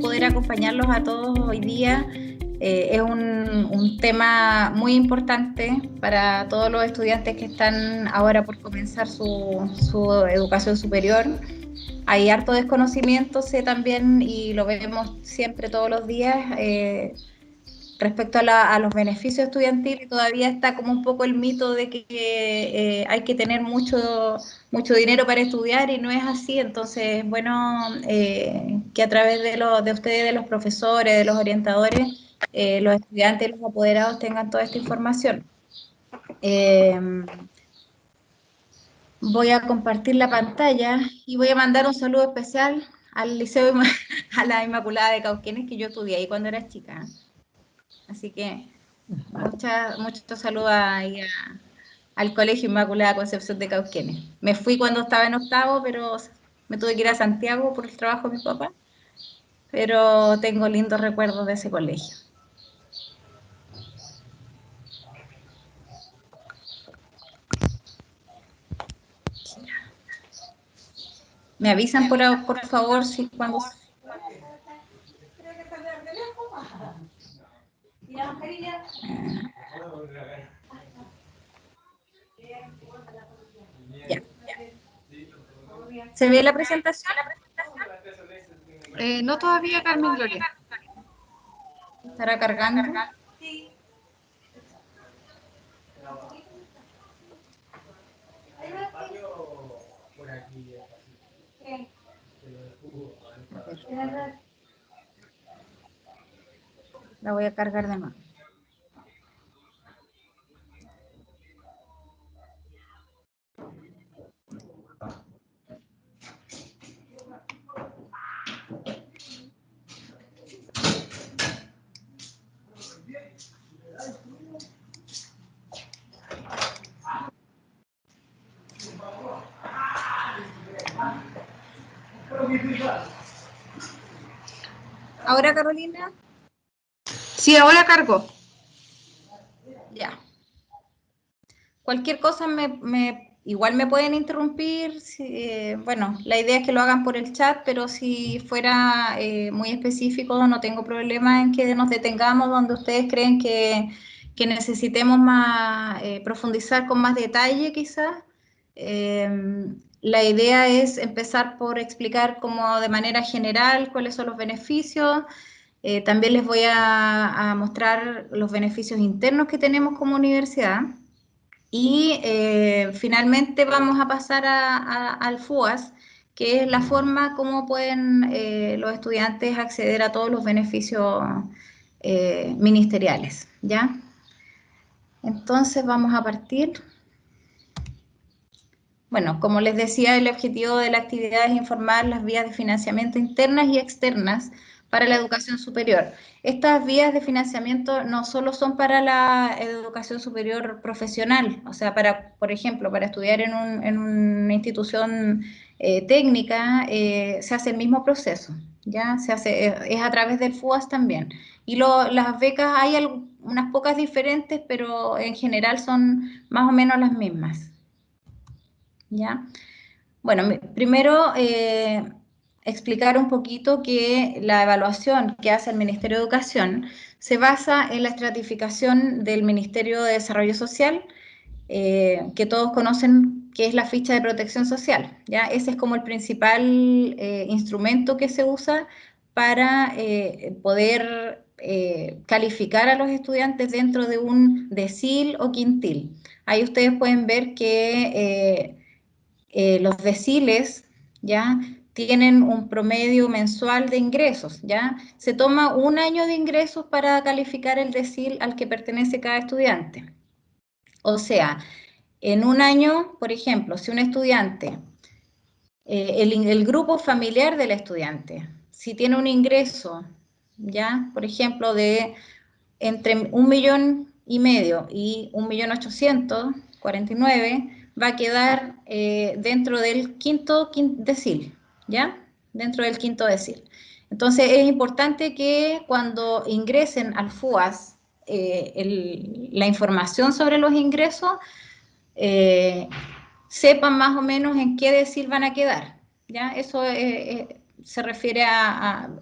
Poder acompañarlos a todos hoy día. Es un tema muy importante para todos los estudiantes que están ahora por comenzar su educación superior. Hay harto desconocimiento, sé también, y lo vemos siempre todos los días, respecto a los beneficios estudiantiles. Todavía está como un poco el mito de que hay que tener mucho dinero para estudiar, y no es así. Entonces, bueno, que a través de ustedes, de los profesores, de los orientadores, los estudiantes y los apoderados tengan toda esta información. Voy a compartir la pantalla y voy a mandar un saludo especial al Liceo a la Inmaculada de Cauquenes, que yo estudié ahí cuando era chica. Así que muchos saludos ahí al Colegio Inmaculada Concepción de Cauquenes. Me fui cuando estaba en octavo, pero me tuve que ir a Santiago por el trabajo de mi papá, pero tengo lindos recuerdos de ese colegio. Me avisan por favor si cuando... Ya. ¿Se ve la presentación? No todavía, Carmen Gloria. ¿Estará cargando? La voy a cargar de nuevo. ¿Ahora, Carolina? Sí, ahora cargo. Ya. Cualquier cosa igual me pueden interrumpir. Bueno, la idea es que lo hagan por el chat, pero si fuera muy específico, no tengo problema en que nos detengamos donde ustedes creen que necesitemos profundizar con más detalle, quizás. La idea es empezar por explicar como de manera general cuáles son los beneficios. También les voy a mostrar los beneficios internos que tenemos como universidad. Y finalmente vamos a pasar al FUAS, que es la forma como pueden los estudiantes acceder a todos los beneficios ministeriales, ¿ya? Entonces vamos a partir. Bueno, como les decía, el objetivo de la actividad es informar las vías de financiamiento internas y externas para la educación superior. Estas vías de financiamiento no solo son para la educación superior profesional, o sea, por ejemplo, para estudiar en una institución técnica, se hace el mismo proceso, ¿ya? Es a través del FUAS también. Y las becas hay unas pocas diferentes, pero en general son más o menos las mismas. ¿Ya? Bueno, primero explicar un poquito que la evaluación que hace el Ministerio de Educación se basa en la estratificación del Ministerio de Desarrollo Social, que todos conocen que es la ficha de protección social, ¿ya? Ese es como el principal instrumento que se usa para poder calificar a los estudiantes dentro de un decil o quintil. Ahí ustedes pueden ver que los deciles, ¿ya? Tienen un promedio mensual de ingresos, ¿ya? Se toma un año de ingresos para calificar el decil al que pertenece cada estudiante. O sea, en un año, por ejemplo, si un estudiante, el grupo familiar del estudiante, si tiene un ingreso, ¿ya? Por ejemplo, de entre 1,5 millones y 1,849,000, va a quedar dentro del quinto decil, ¿ya? Dentro del quinto decil. Entonces, es importante que cuando ingresen al FUAS, la información sobre los ingresos sepan más o menos en qué decil van a quedar, ¿ya? Eso se refiere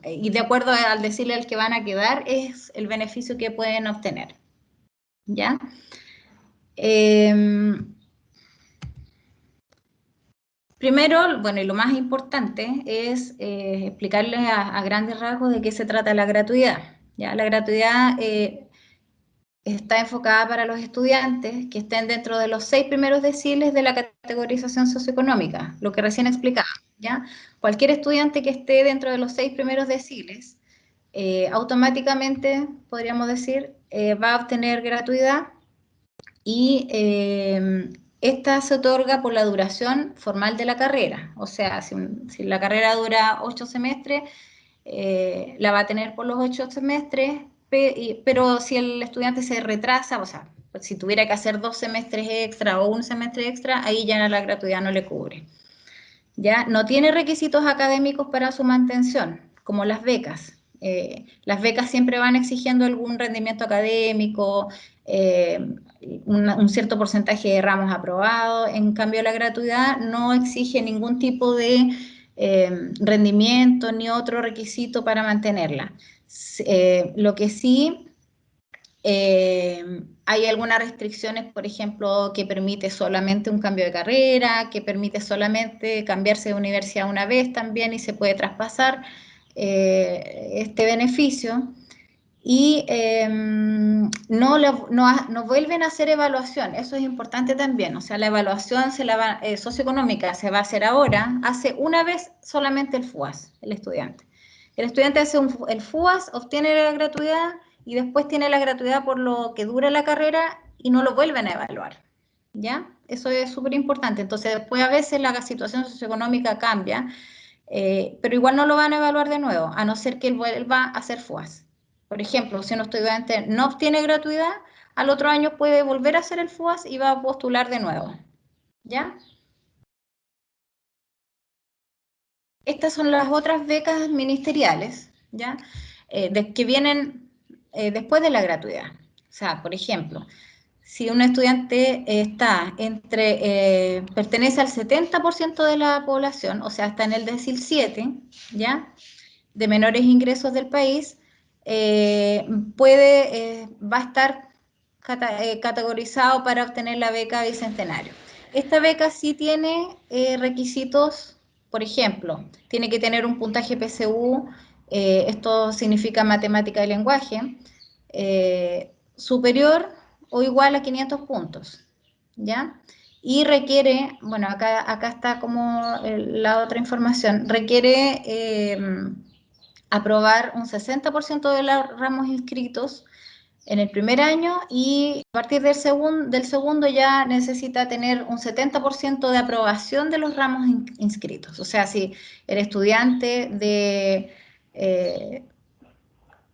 y de acuerdo al decil al que van a quedar, es el beneficio que pueden obtener, ¿ya? Primero, bueno, y lo más importante es explicarles a grandes rasgos de qué se trata la gratuidad, ¿ya? La gratuidad está enfocada para los estudiantes que estén dentro de los 6 primeros deciles de la categorización socioeconómica, lo que recién explicaba, ¿ya? Cualquier estudiante que esté dentro de los 6 primeros deciles, automáticamente, podríamos decir, va a obtener gratuidad y esta se otorga por la duración formal de la carrera, o sea, si la carrera dura 8 semestres, la va a tener por los 8 semestres, pero si el estudiante se retrasa, o sea, si tuviera que hacer 2 semestres extra o un semestre extra, ahí ya la gratuidad no le cubre. ¿Ya? No tiene requisitos académicos para su mantención, como las becas. Las becas siempre van exigiendo algún rendimiento académico, un cierto porcentaje de ramos aprobados. En cambio, la gratuidad no exige ningún tipo de rendimiento ni otro requisito para mantenerla. Lo que sí hay algunas restricciones, por ejemplo, que permite solamente un cambio de carrera, que permite solamente cambiarse de universidad una vez también y se puede traspasar este beneficio. Y no vuelven a hacer evaluación, eso es importante también. O sea, la evaluación socioeconómica se va a hacer ahora, hace una vez solamente el FUAS, el estudiante. El estudiante hace el FUAS, obtiene la gratuidad y después tiene la gratuidad por lo que dura la carrera y no lo vuelven a evaluar, ¿ya? Eso es súper importante. Entonces, después a veces la situación socioeconómica cambia, pero igual no lo van a evaluar de nuevo, a no ser que él vuelva a hacer FUAS. Por ejemplo, si un estudiante no obtiene gratuidad, al otro año puede volver a hacer el FUAS y va a postular de nuevo, ¿ya? Estas son las otras becas ministeriales, ¿ya? Que vienen después de la gratuidad. O sea, por ejemplo, si un estudiante pertenece al 70% de la población, o sea, está en el decil 7, ¿ya? De menores ingresos del país, va a estar categorizado para obtener la beca Bicentenario. Esta beca sí tiene requisitos, por ejemplo, tiene que tener un puntaje PSU, esto significa matemática y lenguaje, superior o igual a 500 puntos, ¿ya? Y requiere, bueno, acá está como la otra información, requiere aprobar un 60% de los ramos inscritos en el primer año y a partir del segundo ya necesita tener un 70% de aprobación de los ramos inscritos. O sea, si el estudiante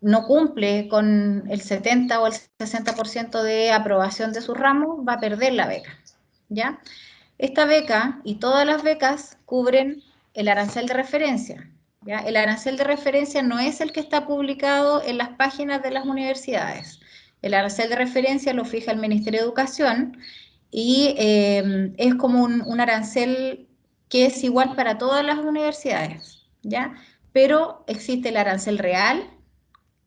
no cumple con el 70 o el 60% de aprobación de su ramo, va a perder la beca, ¿ya? Esta beca y todas las becas cubren el arancel de referencia, ¿ya? El arancel de referencia no es el que está publicado en las páginas de las universidades. El arancel de referencia lo fija el Ministerio de Educación y es como un arancel que es igual para todas las universidades, ¿ya? Pero existe el arancel real,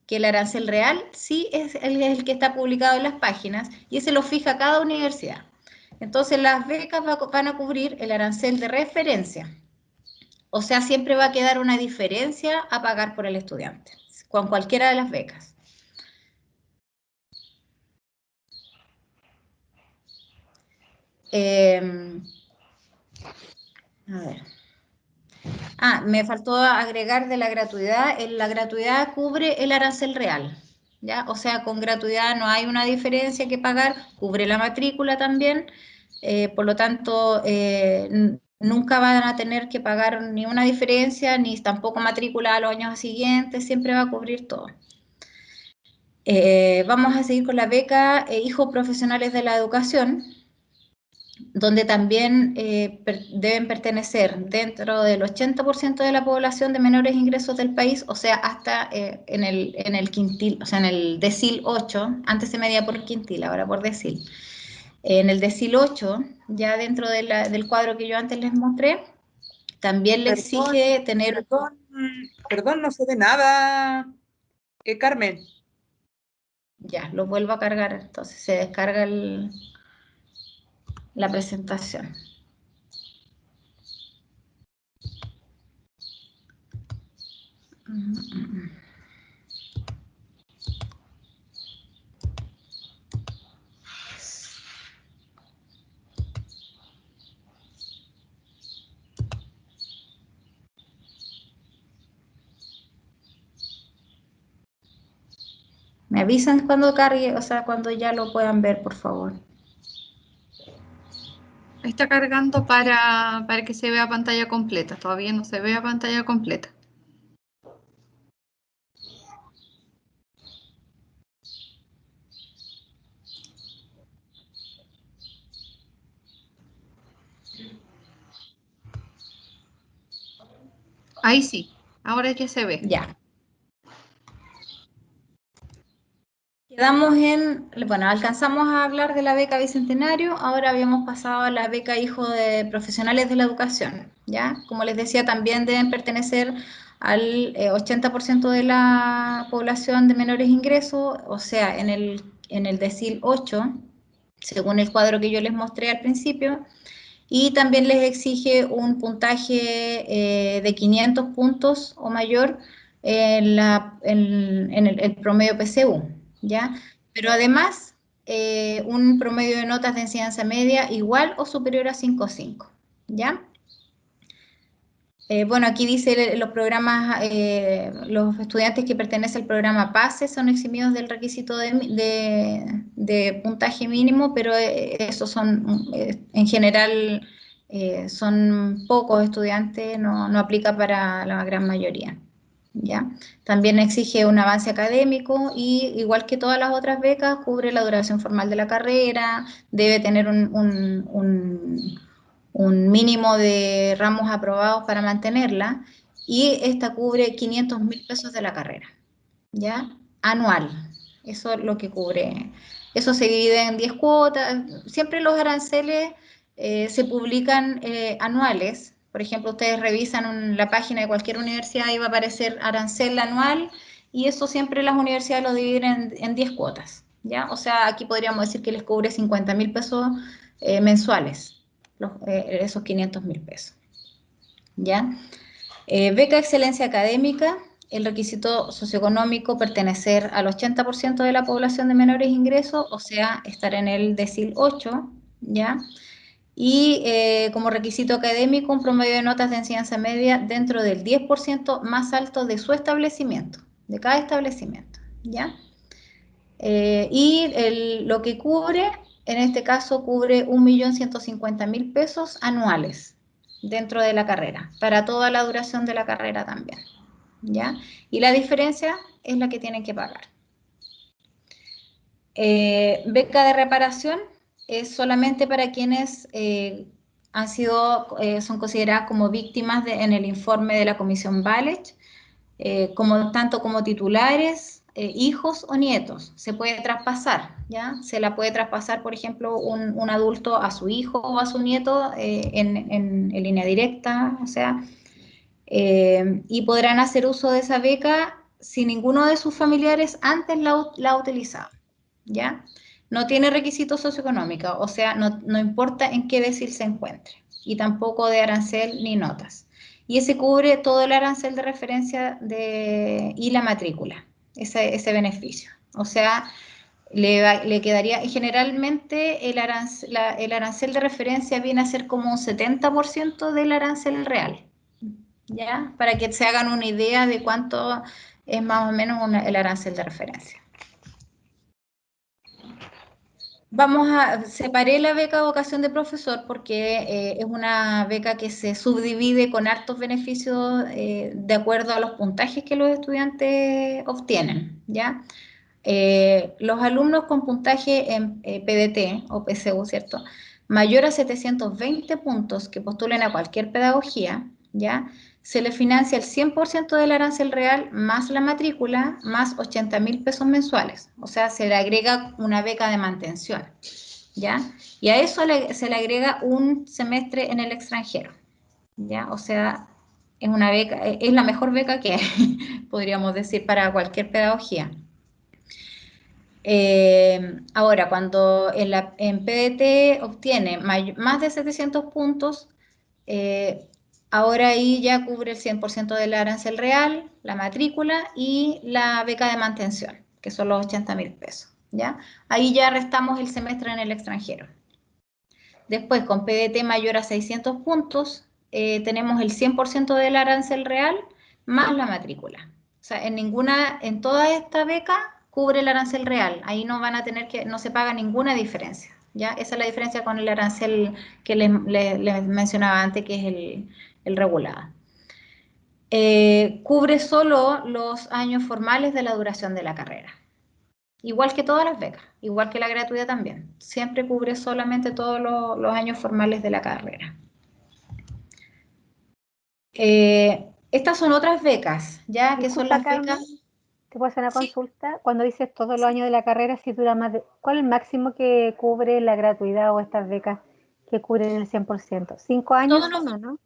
que el arancel real sí es el que está publicado en las páginas y ese lo fija cada universidad. Entonces las becas van a cubrir el arancel de referencia. O sea, siempre va a quedar una diferencia a pagar por el estudiante, con cualquiera de las becas. A ver. Me faltó agregar de la gratuidad. La gratuidad cubre el arancel real, ¿ya? O sea, con gratuidad no hay una diferencia que pagar, cubre la matrícula también, por lo tanto, nunca van a tener que pagar ni una diferencia, ni tampoco matrícula a los años siguientes, siempre va a cubrir todo. Vamos a seguir con la beca Hijos Profesionales de la Educación, donde también deben pertenecer dentro del 80% de la población de menores ingresos del país, o sea, hasta en el quintil, o sea, en el decil 8, antes se medía por quintil, ahora por decil. En el decil 8, ya dentro del cuadro que yo antes les mostré, también le Perdón, exige tener... perdón, no sé de nada, Carmen. Ya, lo vuelvo a cargar, entonces se descarga la presentación. Me avisan cuando cargue, o sea, cuando ya lo puedan ver, por favor. Está cargando para que se vea pantalla completa. Todavía no se ve pantalla completa. Ahí sí, ahora ya se ve. Ya. Quedamos bueno, alcanzamos a hablar de la beca Bicentenario, ahora habíamos pasado a la beca Hijo de Profesionales de la Educación, ¿ya? Como les decía, también deben pertenecer al 80% de la población de menores ingresos, o sea, en el decil 8, según el cuadro que yo les mostré al principio, y también les exige un puntaje de 500 puntos o mayor en el promedio PSU, ¿ya? Pero además, un promedio de notas de enseñanza media igual o superior a 5,5, ¿ya? Bueno, aquí dice los programas, los estudiantes que pertenecen al programa PASE son eximidos del requisito de puntaje mínimo, pero esos son, en general, son pocos estudiantes, no aplica para la gran mayoría. ¿Ya? También exige un avance académico y, igual que todas las otras becas, cubre la duración formal de la carrera, debe tener un mínimo de ramos aprobados para mantenerla, y esta cubre 500.000 pesos de la carrera, ¿ya? Anual. Eso es lo que cubre. Eso se divide en 10 cuotas. Siempre los aranceles se publican anuales. Por ejemplo, ustedes revisan la página de cualquier universidad y va a aparecer arancel anual, y eso siempre las universidades lo dividen en 10 cuotas, ¿ya? O sea, aquí podríamos decir que les cubre 50.000 pesos mensuales, esos 500.000 pesos, ¿ya? Beca Excelencia Académica, el requisito socioeconómico pertenecer al 80% de la población de menores ingresos, o sea, estar en el decil 8, ¿ya? Y como requisito académico, un promedio de notas de enseñanza media dentro del 10% más alto de su establecimiento, de cada establecimiento, ¿ya? Lo que cubre, en este caso, cubre 1.150.000 pesos anuales dentro de la carrera, para toda la duración de la carrera también, ¿ya? Y la diferencia es la que tienen que pagar. Beca de reparación es solamente para quienes son consideradas como víctimas en el informe de la Comisión Valech, tanto como titulares, hijos o nietos. Se puede traspasar, ¿ya? Se la puede traspasar, por ejemplo, un adulto a su hijo o a su nieto en línea directa, o sea, y podrán hacer uso de esa beca si ninguno de sus familiares antes la ha utilizado, ¿ya? No tiene requisitos socioeconómicos, o sea, no importa en qué decil se encuentre, y tampoco de arancel ni notas. Y ese cubre todo el arancel de referencia y la matrícula, ese beneficio. O sea, le quedaría, y generalmente el arancel de referencia viene a ser como un 70% del arancel real, ¿ya? Para que se hagan una idea de cuánto es más o menos el arancel de referencia. Separé la beca vocación de profesor porque es una beca que se subdivide con hartos beneficios de acuerdo a los puntajes que los estudiantes obtienen, ¿ya? Los alumnos con puntaje en PDT o PSU, ¿cierto? Mayor a 720 puntos que postulen a cualquier pedagogía, ¿ya? Se les financia el 100% del arancel real más la matrícula más 80.000 pesos mensuales. O sea, se le agrega una beca de mantención, ¿ya? Y a eso se le agrega un semestre en el extranjero, ¿ya? O sea, es una beca, es la mejor beca que hay, podríamos decir, para cualquier pedagogía. Ahora, cuando en PDT obtiene más de 700 puntos, ahora ahí ya cubre el 100% del arancel real, la matrícula y la beca de mantención, que son los 80.000 pesos, ¿ya? Ahí ya restamos el semestre en el extranjero. Después, con PDT mayor a 600 puntos, tenemos el 100% del arancel real más la matrícula. O sea, en toda esta beca cubre el arancel real. Ahí no van a tener no se paga ninguna diferencia, ¿ya? Esa es la diferencia con el arancel que les mencionaba antes, que es el regulado. Cubre solo los años formales de la duración de la carrera. Igual que todas las becas, igual que la gratuidad también. Siempre cubre solamente todos los años formales de la carrera. Estas son otras becas, ya que son las becas. ¿Te puedo hacer una Sí. consulta? Cuando dices todos los años de la carrera, si dura más de... ¿Cuál es el máximo que cubre la gratuidad o estas becas que cubren el 100%? 5 años Todos los, o no?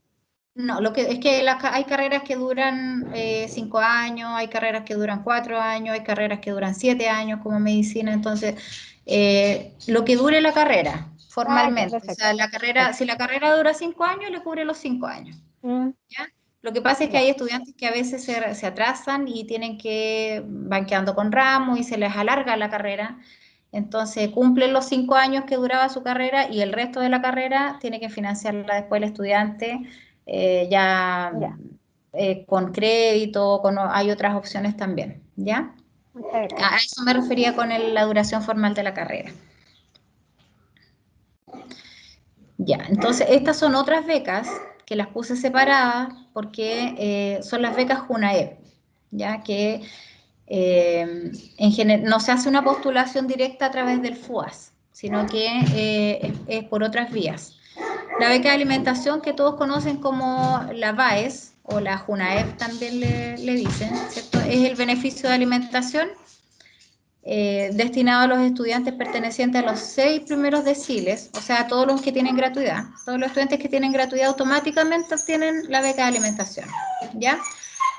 no, lo que es que hay carreras que duran 5 años, hay carreras que duran 4 años, hay carreras que duran 7 años como medicina, entonces lo que dure la carrera formalmente, o sea, la carrera, si la carrera dura 5 años, le cubre los 5 años. ¿Ya? Lo que pasa es que hay estudiantes que a veces se atrasan y van quedando con ramos y se les alarga la carrera. Entonces cumplen los 5 años que duraba su carrera y el resto de la carrera tiene que financiarla después el estudiante con crédito, hay otras opciones también, ¿ya? Muchas gracias. A eso me refería con la duración formal de la carrera. Ya, entonces estas son otras becas que las puse separadas porque son las becas JUNAEP, ya que no se hace una postulación directa a través del FUAS, sino que es por otras vías. La beca de alimentación que todos conocen como la BAES o la JUNAEP también le dicen, ¿cierto? Es el beneficio de alimentación destinado a los estudiantes pertenecientes a los 6 primeros deciles, o sea, a todos los que tienen gratuidad. Todos los estudiantes que tienen gratuidad automáticamente obtienen la beca de alimentación, ¿ya?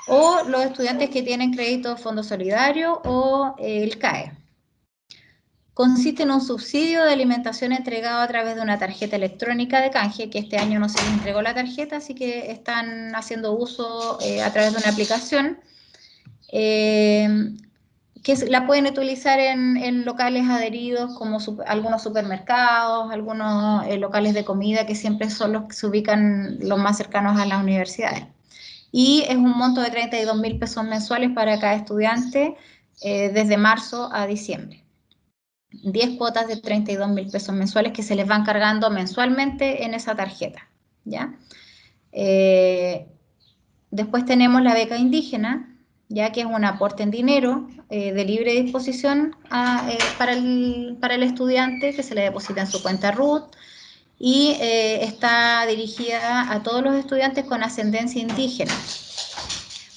O los estudiantes que tienen crédito Fondo Solidario o el CAE. Consiste en un subsidio de alimentación entregado a través de una tarjeta electrónica de canje, que este año no se les entregó la tarjeta, así que están haciendo uso a través de una aplicación que la pueden utilizar en locales adheridos como algunos supermercados, algunos locales de comida que siempre son los que se ubican los más cercanos a las universidades. Y es un monto de 32.000 pesos mensuales para cada estudiante desde marzo a diciembre. 10 cuotas de 32.000 pesos mensuales que se les van cargando mensualmente en esa tarjeta, ¿ya? Después tenemos la beca indígena, ya que es un aporte en dinero de libre disposición para el estudiante que se le deposita en su cuenta RUT y está dirigida a todos los estudiantes con ascendencia indígena.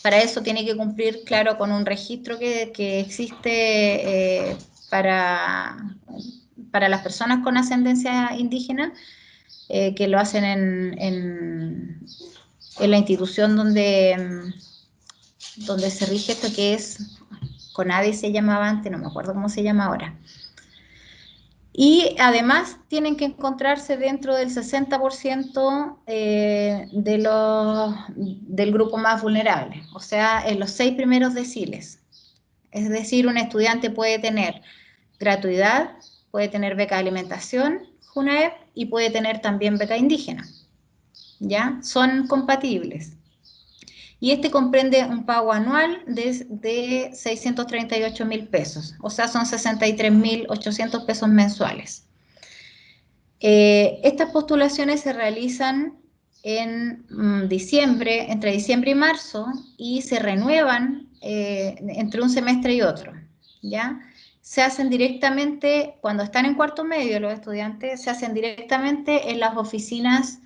Para eso tiene que cumplir, claro, con un registro que existe para las personas con ascendencia indígena, que lo hacen en la institución donde se rige esto, que es CONADE se llamaba antes, no me acuerdo cómo se llama ahora. Y además tienen que encontrarse dentro del 60% del grupo más vulnerable, o sea, en los 6 primeros deciles. Es decir, un estudiante puede tener gratuidad, puede tener beca de alimentación, JUNAEP, y puede tener también beca indígena. ¿Ya? Son compatibles. Y este comprende un pago anual de 638.000 pesos, o sea, son 63.800 pesos mensuales. Estas postulaciones se realizan en diciembre, entre diciembre y marzo, y se renuevan entre un semestre y otro, ¿ya? Se hacen directamente, cuando están en cuarto medio los estudiantes, se hacen directamente en las oficinas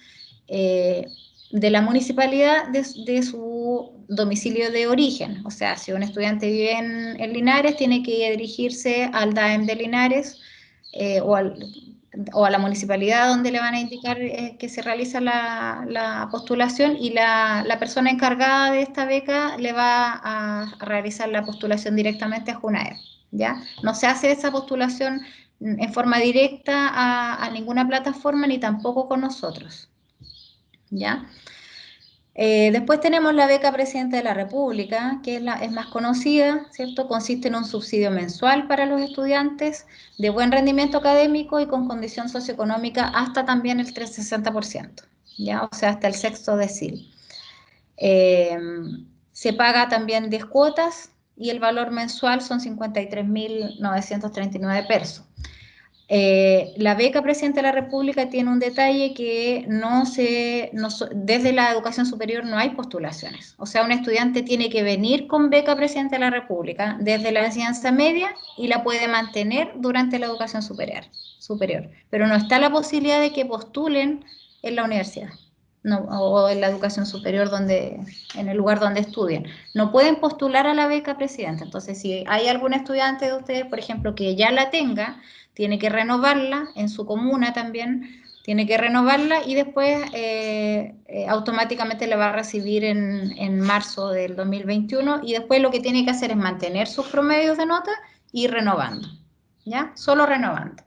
de la municipalidad de su domicilio de origen. O sea, si un estudiante vive en Linares, tiene que dirigirse al DAEM de Linares o o a la municipalidad donde le van a indicar que se realiza la postulación, y la persona encargada de esta beca le va a realizar la postulación directamente a Junaed, ¿ya? No se hace esa postulación en forma directa a ninguna plataforma, ni tampoco con nosotros, ¿ya? Después tenemos la beca Presidente de la República, que es más conocida, ¿cierto? Consiste en un subsidio mensual para los estudiantes de buen rendimiento académico y con condición socioeconómica hasta también el 360%, ¿ya? O sea, hasta el sexto decil. Se paga también 10 cuotas y el valor mensual son 53.939 pesos. La beca Presidente de la República tiene un detalle que desde la educación superior no hay postulaciones. O sea, un estudiante tiene que venir con beca Presidente de la República desde la enseñanza media y la puede mantener durante la educación superior. Pero no está la posibilidad de que postulen en la universidad, no, o en la educación superior en el lugar donde estudien. No pueden postular a la beca Presidente. Entonces, si hay algún estudiante de ustedes, por ejemplo, que ya la tenga, tiene que renovarla en su comuna también, tiene que renovarla y después automáticamente la va a recibir en marzo del 2021, y después lo que tiene que hacer es mantener sus promedios de nota y renovando, ¿ya? Solo renovando.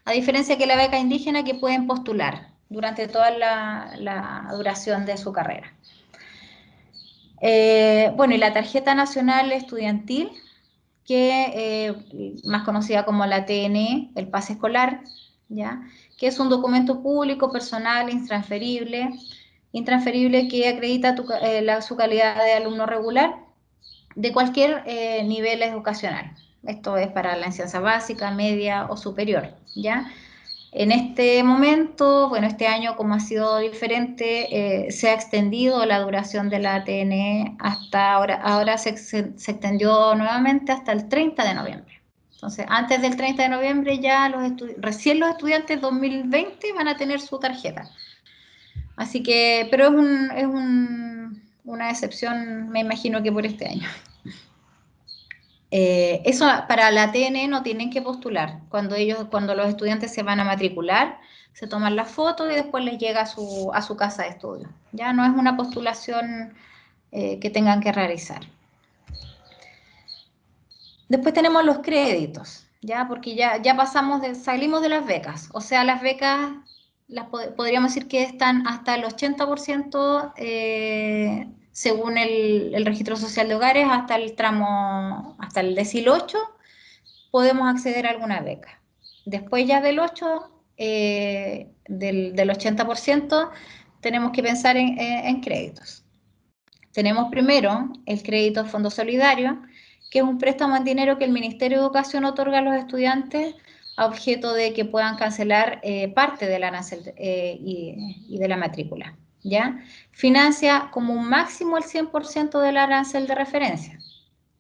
A diferencia que la beca indígena, que pueden postular durante toda la duración de su carrera. Bueno, y la tarjeta nacional estudiantil, que más conocida como la TNE, el pase escolar, ¿ya? Que es un documento público, personal, intransferible que acredita su calidad de alumno regular de cualquier nivel educacional. Esto es para la enseñanza básica, media o superior, ¿ya? En este momento, bueno, este año como ha sido diferente, se ha extendido la duración de la TNE hasta ahora se extendió nuevamente hasta el 30 de noviembre. Entonces, antes del 30 de noviembre ya recién los estudiantes 2020 van a tener su tarjeta. Así que, pero es una excepción, me imagino que por este año. Eso para la TN no tienen que postular. Cuando los estudiantes se van a matricular, se toman la foto y después les llega a su casa de estudio. Ya no es una postulación que tengan que realizar. Después tenemos los créditos, ya, porque ya salimos de las becas. O sea, las becas podríamos decir que están hasta el 80%, según el registro social de hogares, hasta el decil 8, podemos acceder a alguna beca. Después ya del 8, del 80%, tenemos que pensar en créditos. Tenemos primero el crédito Fondo Solidario, que es un préstamo en dinero que el Ministerio de Educación otorga a los estudiantes a objeto de que puedan cancelar parte del arancel y de la matrícula, ¿ya? Financia como un máximo el 100% del arancel de referencia,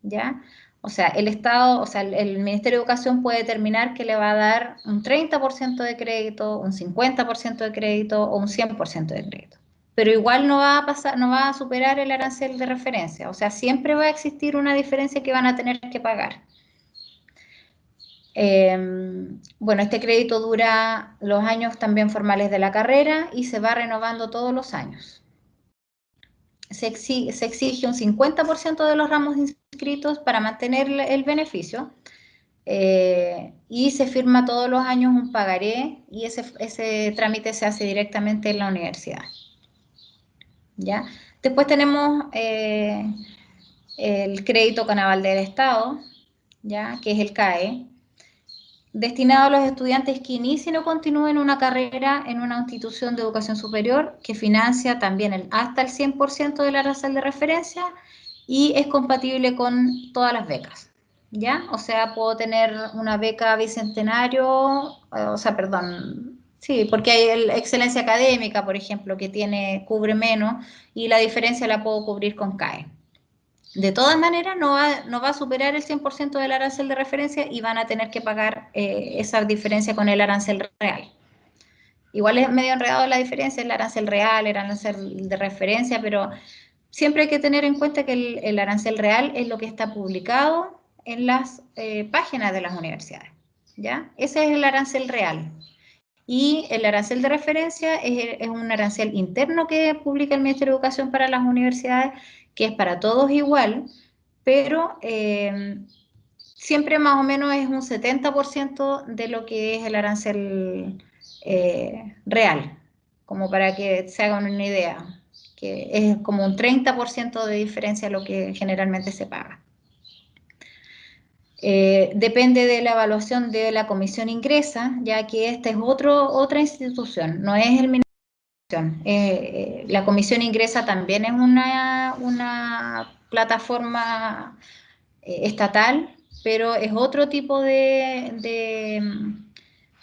¿ya? O sea, el Estado, o sea, el Ministerio de Educación puede determinar que le va a dar un 30% de crédito, un 50% de crédito o un 100% de crédito. Pero igual no va a superar el arancel de referencia. O sea, siempre va a existir una diferencia que van a tener que pagar. Bueno, este crédito dura los años también formales de la carrera y se va renovando todos los años. Se exige un 50% de los ramos inscritos para mantener el beneficio, y se firma todos los años un pagaré, y ese trámite se hace directamente en la universidad, ¿ya? Después tenemos el crédito con aval del Estado, ¿ya? Que es el CAE, destinado a los estudiantes que inicien o continúen una carrera en una institución de educación superior, que financia también hasta el 100% del arancel de referencia y es compatible con todas las becas, ¿ya? O sea, puedo tener una beca bicentenario, sí, porque hay excelencia académica, por ejemplo, que cubre menos, y la diferencia la puedo cubrir con CAE. De todas maneras, no va a superar el 100% del arancel de referencia y van a tener que pagar esa diferencia con el arancel real. Igual es medio enredado la diferencia, el arancel real, el arancel de referencia, pero siempre hay que tener en cuenta que el arancel real es lo que está publicado en las páginas de las universidades. ¿ya? Ese es el arancel real. Y el arancel de referencia es un arancel interno que publica el Ministerio de Educación para las universidades, que es para todos igual, pero siempre más o menos es un 70% de lo que es el arancel real, como para que se hagan una idea, que es como un 30% de diferencia a lo que generalmente se paga. Depende de la evaluación de la comisión ingresa, ya que esta es otra institución, no es el Ministerio de Educación. La comisión ingresa también es una plataforma estatal, pero es otro tipo de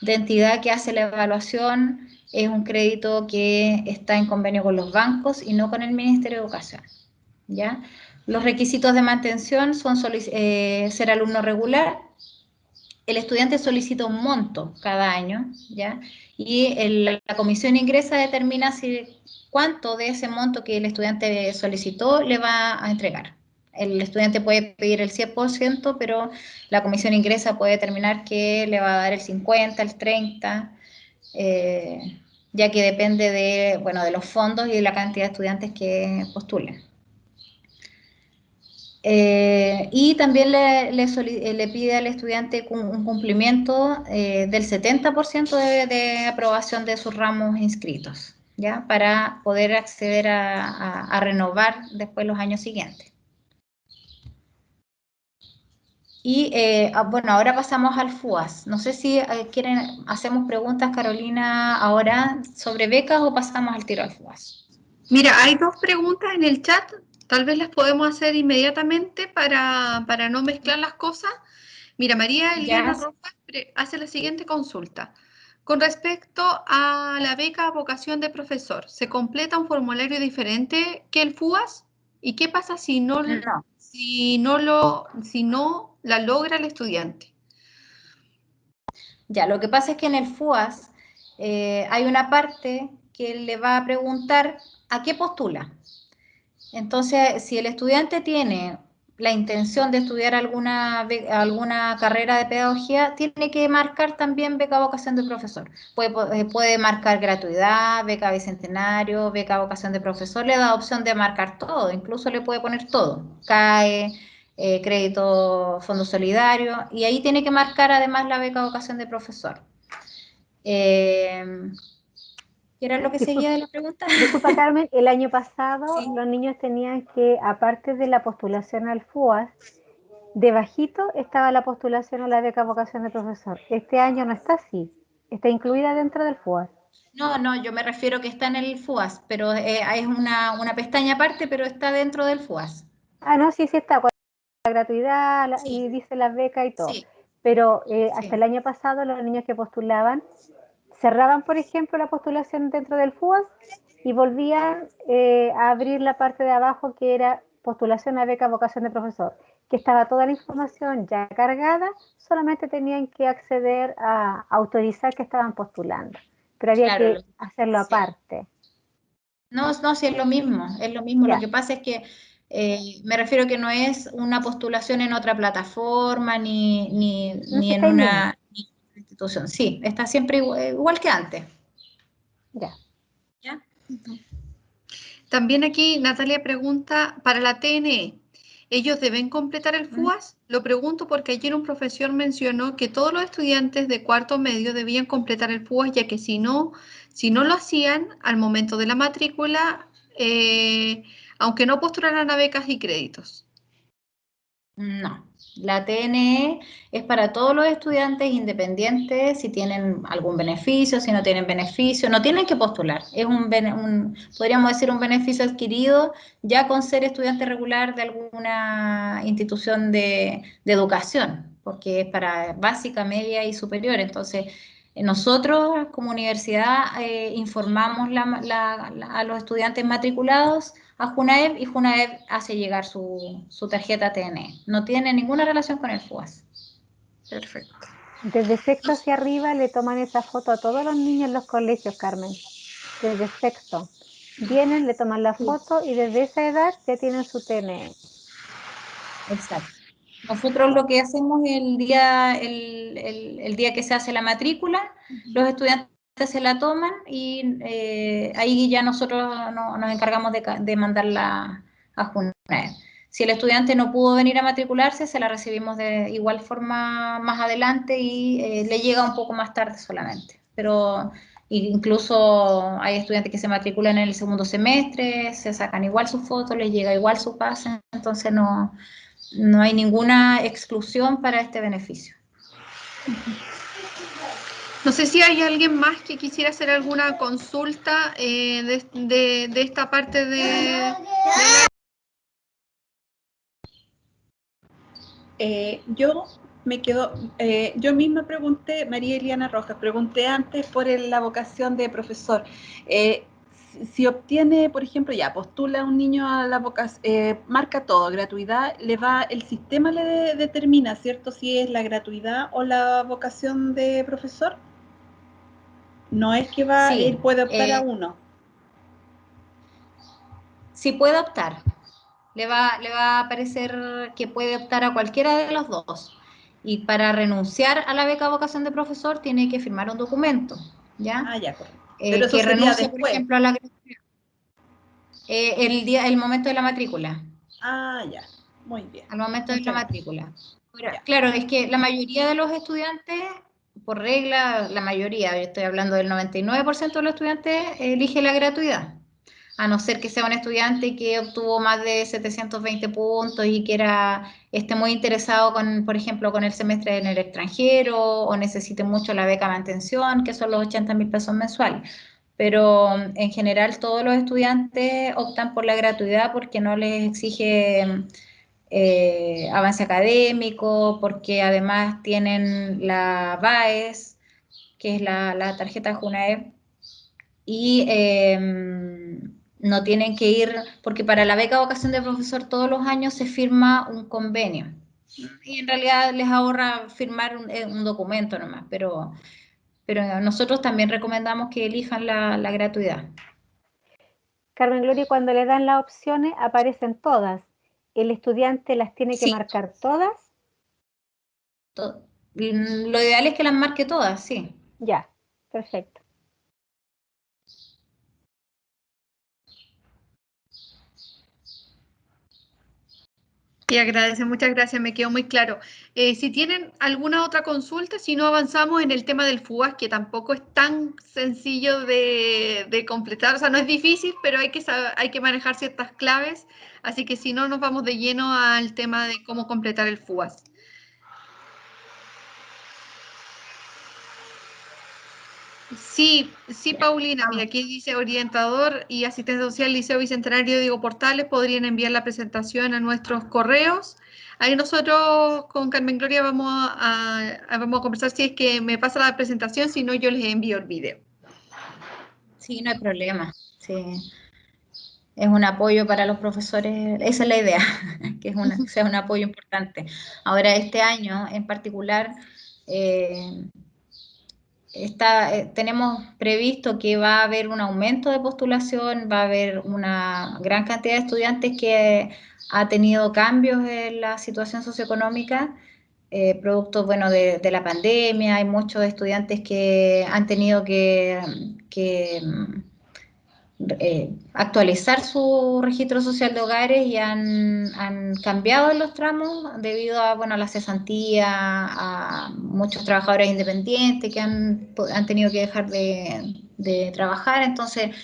entidad que hace la evaluación, es un crédito que está en convenio con los bancos y no con el Ministerio de Educación, ¿ya? Los requisitos de mantención son ser alumno regular, el estudiante solicita un monto cada año, ¿ya? Y la comisión ingresa determina cuánto de ese monto que el estudiante solicitó le va a entregar. El estudiante puede pedir el 100%, pero la comisión ingresa puede determinar que le va a dar el 50, el 30, ya que depende de los fondos y de la cantidad de estudiantes que postulen. Y también le pide al estudiante un cumplimiento del 70% de aprobación de sus ramos inscritos, ¿ya? Para poder acceder a renovar después los años siguientes. Y bueno, ahora pasamos al FUAS. No sé si hacemos preguntas, Carolina, ahora sobre becas o pasamos al tiro al FUAS. Mira, hay dos preguntas en el chat, tal vez las podemos hacer inmediatamente para no mezclar las cosas. Mira, María Eliana Rojas hace la siguiente consulta. Con respecto a la beca vocación de profesor, ¿se completa un formulario diferente que el FUAS? ¿Y qué pasa si no la logra el estudiante? Ya, lo que pasa es que en el FUAS hay una parte que le va a preguntar a qué postula. Entonces, si el estudiante tiene la intención de estudiar alguna carrera de pedagogía, tiene que marcar también beca vocación de profesor. Puede marcar gratuidad, beca bicentenario, beca vocación de profesor, le da opción de marcar todo, incluso le puede poner todo, CAE, crédito fondo solidario, y ahí tiene que marcar además la beca vocación de profesor. ¿Qué era lo que seguía de la pregunta? Disculpa, Carmen, el año pasado Sí. los niños tenían que, aparte de la postulación al FUAS, debajito estaba la postulación a la beca vocación de profesor. Este año no está así, está incluida dentro del FUAS. No, yo me refiero que está en el FUAS, pero es una pestaña aparte, pero está dentro del FUAS. Ah, no, sí está, con la gratuidad Sí. y dice las becas y todo. Sí. Pero hasta Sí. el año pasado los niños que postulaban cerraban, por ejemplo, la postulación dentro del FUAS y volvían a abrir la parte de abajo que era postulación a beca vocación de profesor, que estaba toda la información ya cargada, solamente tenían que acceder a autorizar que estaban postulando, pero había Claro, que hacerlo sí. aparte. No, sí, es lo mismo, es lo mismo. Lo que pasa es que me refiero que no es una postulación en otra plataforma ni en una institución. Sí, está siempre igual que antes. Ya. ¿Ya? También aquí Natalia pregunta, para la TNE, ¿ellos deben completar el FUAS? Lo pregunto porque ayer un profesor mencionó que todos los estudiantes de cuarto medio debían completar el FUAS, ya que si no lo hacían al momento de la matrícula, aunque no postularan a becas y créditos. No, la TNE es para todos los estudiantes independientes, si tienen algún beneficio, si no tienen beneficio, no tienen que postular. Es podríamos decir, un beneficio adquirido ya con ser estudiante regular de alguna institución de educación, porque es para básica, media y superior. Entonces, nosotros como universidad informamos a los estudiantes matriculados a Junaed y Junaed hace llegar su tarjeta TNE. No tiene ninguna relación con el FUAS. Perfecto. Desde sexto hacia arriba le toman esa foto a todos los niños en los colegios, Carmen. Desde sexto. Vienen, le toman la foto y desde esa edad ya tienen su TNE. Exacto. Nosotros lo que hacemos el día que se hace la matrícula, los estudiantes se la toman y ahí ya nosotros nos encargamos de mandarla a JUNAED. Si el estudiante no pudo venir a matricularse, se la recibimos de igual forma más adelante y le llega un poco más tarde solamente. Pero incluso hay estudiantes que se matriculan en el segundo semestre, se sacan igual su foto, les llega igual su pase, entonces no hay ninguna exclusión para este beneficio. No sé si hay alguien más que quisiera hacer alguna consulta de esta parte de Yo misma pregunté, María Eliana Rojas, pregunté antes por la vocación de profesor. Si obtiene, por ejemplo, ya postula un niño a la vocación, marca todo, gratuidad, el sistema le determina, ¿cierto? Si es la gratuidad o la vocación de profesor. No es que él puede optar a uno. Sí puede optar. Le va a aparecer que puede optar a cualquiera de los dos. Y para renunciar a la beca vocación de profesor tiene que firmar un documento, ¿ya? Ah, ya, correcto. Pero eso que sería renuncia, por después. ejemplo, a la gratuidad. El momento de la matrícula. Ah, ya. Muy bien. Al momento de la Muchas matrícula. Ya. Claro, es que la mayoría de los estudiantes, por regla, la mayoría, yo estoy hablando del 99% de los estudiantes, elige la gratuidad. A no ser que sea un estudiante que obtuvo más de 720 puntos y que esté muy interesado con, por ejemplo, con el semestre en el extranjero o necesite mucho la beca mantención, que son los 80.000 pesos mensuales. Pero en general todos los estudiantes optan por la gratuidad porque no les exige avance académico, porque además tienen la BAES, que es la tarjeta JUNAEP, y no tienen que ir, porque para la beca vocación de profesor todos los años se firma un convenio. Y en realidad les ahorra firmar un documento nomás, pero nosotros también recomendamos que elijan la gratuidad. Carmen Gloria, cuando le dan las opciones aparecen todas. ¿El estudiante las tiene que Sí, marcar todas? lo ideal es que las marque todas, sí. Ya, perfecto. Y agradece, muchas gracias, me quedó muy claro. Si tienen alguna otra consulta, si no avanzamos en el tema del FUAS, que tampoco es tan sencillo de completar, o sea, no es difícil, pero hay que manejar ciertas claves, así que si no, nos vamos de lleno al tema de cómo completar el FUAS. Sí, Paulina, mira, aquí dice orientador y asistente social Liceo Bicentenario Diego Portales, podrían enviar la presentación a nuestros correos. Ahí nosotros con Carmen Gloria vamos a conversar si es que me pasa la presentación, si no yo les envío el video. Sí, no hay problema. Sí. Es un apoyo para los profesores, esa es la idea, que sea un apoyo importante. Ahora, este año en particular, tenemos previsto que va a haber un aumento de postulación, va a haber una gran cantidad de estudiantes que ha tenido cambios en la situación socioeconómica, producto, bueno, de la pandemia. Hay muchos estudiantes que han tenido que actualizar su registro social de hogares y han cambiado los tramos debido a, bueno, a la cesantía, a muchos trabajadores independientes que han tenido que dejar de trabajar. Entonces,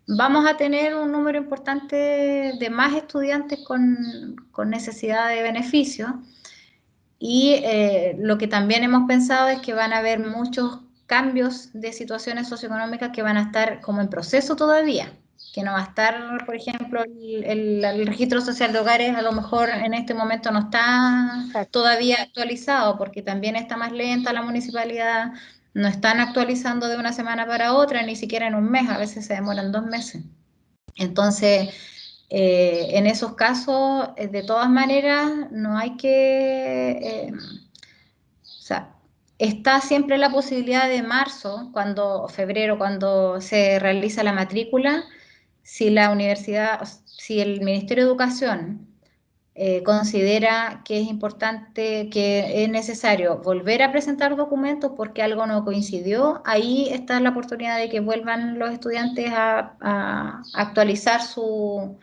vamos a tener un número importante de más estudiantes con necesidad de beneficio. Y lo que también hemos pensado es que van a haber muchos cambios de situaciones socioeconómicas que van a estar como en proceso todavía, que no va a estar, por ejemplo, el registro social de hogares a lo mejor en este momento no está Exacto. todavía actualizado porque también está más lenta la municipalidad, no están actualizando de una semana para otra, ni siquiera en un mes, a veces se demoran 2 meses. Entonces, en esos casos, de todas maneras, no hay que, o sea, está siempre la posibilidad de marzo, febrero, cuando se realiza la matrícula, si la universidad, si el Ministerio de Educación considera que es importante, que es necesario volver a presentar documentos porque algo no coincidió, ahí está la oportunidad de que vuelvan los estudiantes a actualizar su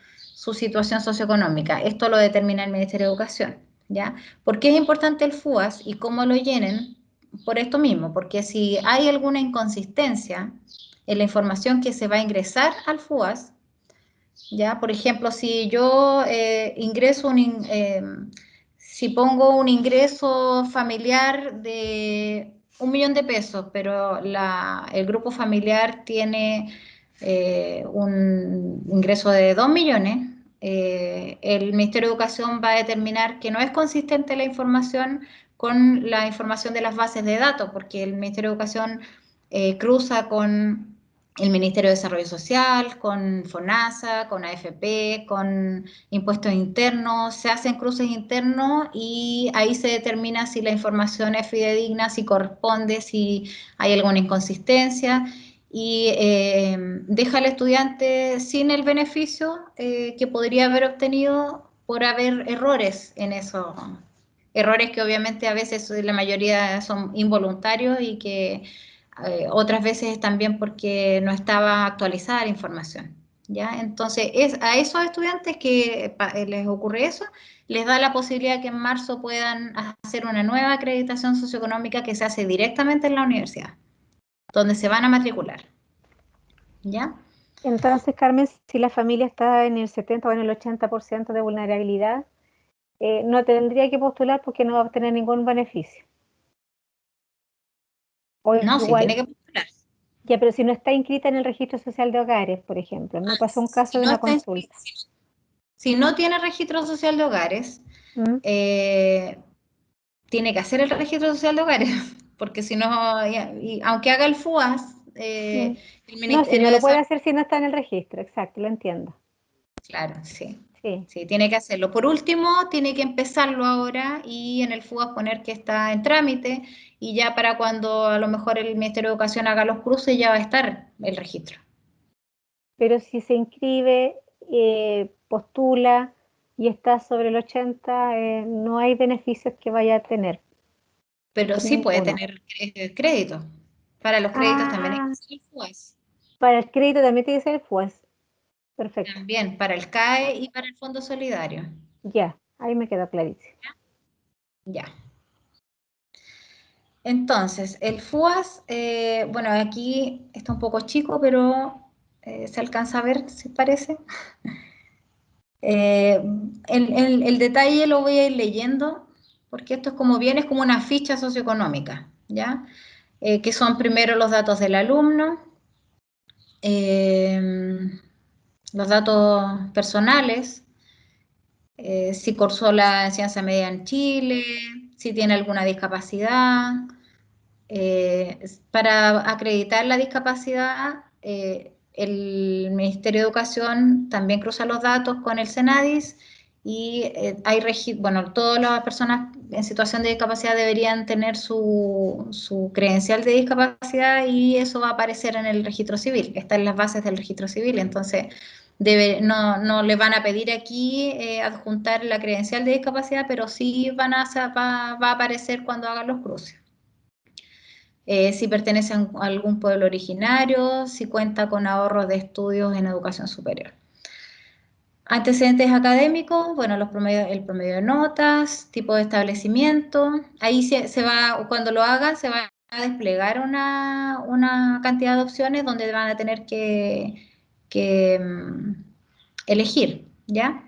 situación socioeconómica. Esto lo determina el Ministerio de Educación, ¿ya? ¿Por qué es importante el FUAS y cómo lo llenen? Por esto mismo, porque si hay alguna inconsistencia en la información que se va a ingresar al FUAS, ¿ya? Por ejemplo, si yo si pongo un ingreso familiar de 1 millón de pesos, pero el grupo familiar tiene un ingreso de 2 millones, el Ministerio de Educación va a determinar que no es consistente la información con la información de las bases de datos, porque el Ministerio de Educación cruza con el Ministerio de Desarrollo Social, con FONASA, con AFP, con impuestos internos, se hacen cruces internos y ahí se determina si la información es fidedigna, si corresponde, si hay alguna inconsistencia y deja al estudiante sin el beneficio que podría haber obtenido por haber errores en eso. Errores que obviamente a veces la mayoría son involuntarios y que otras veces también porque no estaba actualizada la información, ¿ya? Entonces, a esos estudiantes que les ocurre eso, les da la posibilidad que en marzo puedan hacer una nueva acreditación socioeconómica que se hace directamente en la universidad, donde se van a matricular, ¿ya? Entonces, Carmen, si la familia está en el 70 o en el 80% de vulnerabilidad, no tendría que postular porque no va a obtener ningún beneficio. O No, sí, igual, tiene que postular. ya, pero si no está inscrita en el registro social de hogares, por ejemplo, me pasó un caso Si de no una está consulta. si no tiene registro social de hogares, ¿Mm? tiene que hacer el registro social de hogares, porque si no, y aunque haga el FUAS, Mm. el No, si Ministerio no de lo puede Desarrollo, hacer si no está en el registro, exacto, lo entiendo. claro, sí, Sí, sí, tiene que hacerlo. Por último, tiene que empezarlo ahora y en el FUAS poner que está en trámite y ya para cuando a lo mejor el Ministerio de Educación haga los cruces ya va a estar el registro. pero si se inscribe, postula y está sobre el 80, no hay beneficios que vaya a tener, Pero sí puede ninguno. tener crédito. Para los créditos también hay que Ah, hacer el FUAS. para el crédito también tiene que ser el FUAS. Perfecto, También para el CAE y para el Fondo Solidario. ya, ahí me queda clarísimo. Ya. Entonces, el FUAS, bueno, aquí está un poco chico, pero se alcanza a ver, si parece. El detalle lo voy a ir leyendo, porque esto es como bien, es como una ficha socioeconómica, ¿ya? Que son primero los datos del alumno, eh, los datos personales, si cursó la enseñanza media en Chile, si tiene alguna discapacidad. Para acreditar la discapacidad, el Ministerio de Educación también cruza los datos con el CENADIS y bueno, todas las personas en situación de discapacidad deberían tener su credencial de discapacidad y eso va a aparecer en el registro civil, está en las bases del registro civil, entonces no le van a pedir aquí adjuntar la credencial de discapacidad, pero sí va a aparecer cuando hagan los cruces. Si pertenece a algún pueblo originario, si cuenta con ahorros de estudios en educación superior. Antecedentes académicos, bueno, el promedio de notas, tipo de establecimiento. Ahí cuando lo hagan, se va a desplegar una cantidad de opciones donde van a tener que elegir, ¿ya?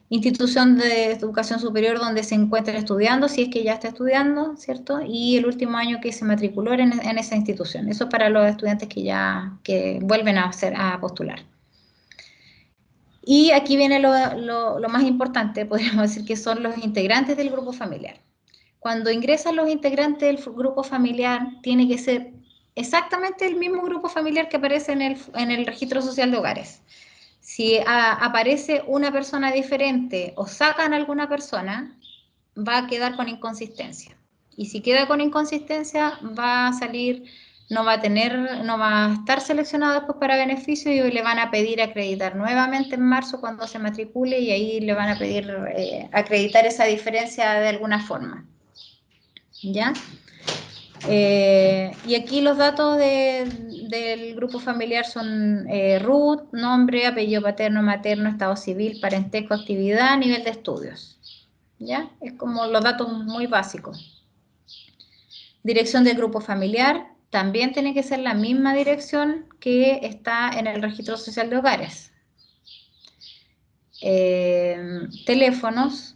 Institución de educación superior donde se encuentra estudiando, si es que ya está estudiando, ¿cierto? Y el último año que se matriculó en esa institución. Eso es para los estudiantes que vuelven a postular. Y aquí viene lo más importante, podríamos decir que son los integrantes del grupo familiar. Cuando ingresan los integrantes del grupo familiar, tiene que ser exactamente el mismo grupo familiar que aparece en el registro social de hogares. Si aparece una persona diferente o sacan a alguna persona, va a quedar con inconsistencia. Y si queda con inconsistencia, va a salir no va a estar seleccionado después para beneficio y le van a pedir acreditar nuevamente en marzo cuando se matricule y ahí le van a pedir acreditar esa diferencia de alguna forma. ¿Ya? Y aquí los datos del grupo familiar son RUT, nombre, apellido paterno, materno, estado civil, parentesco, actividad, nivel de estudios. ¿Ya? Es como los datos muy básicos. Dirección del grupo familiar, también tiene que ser la misma dirección que está en el registro social de hogares. Teléfonos,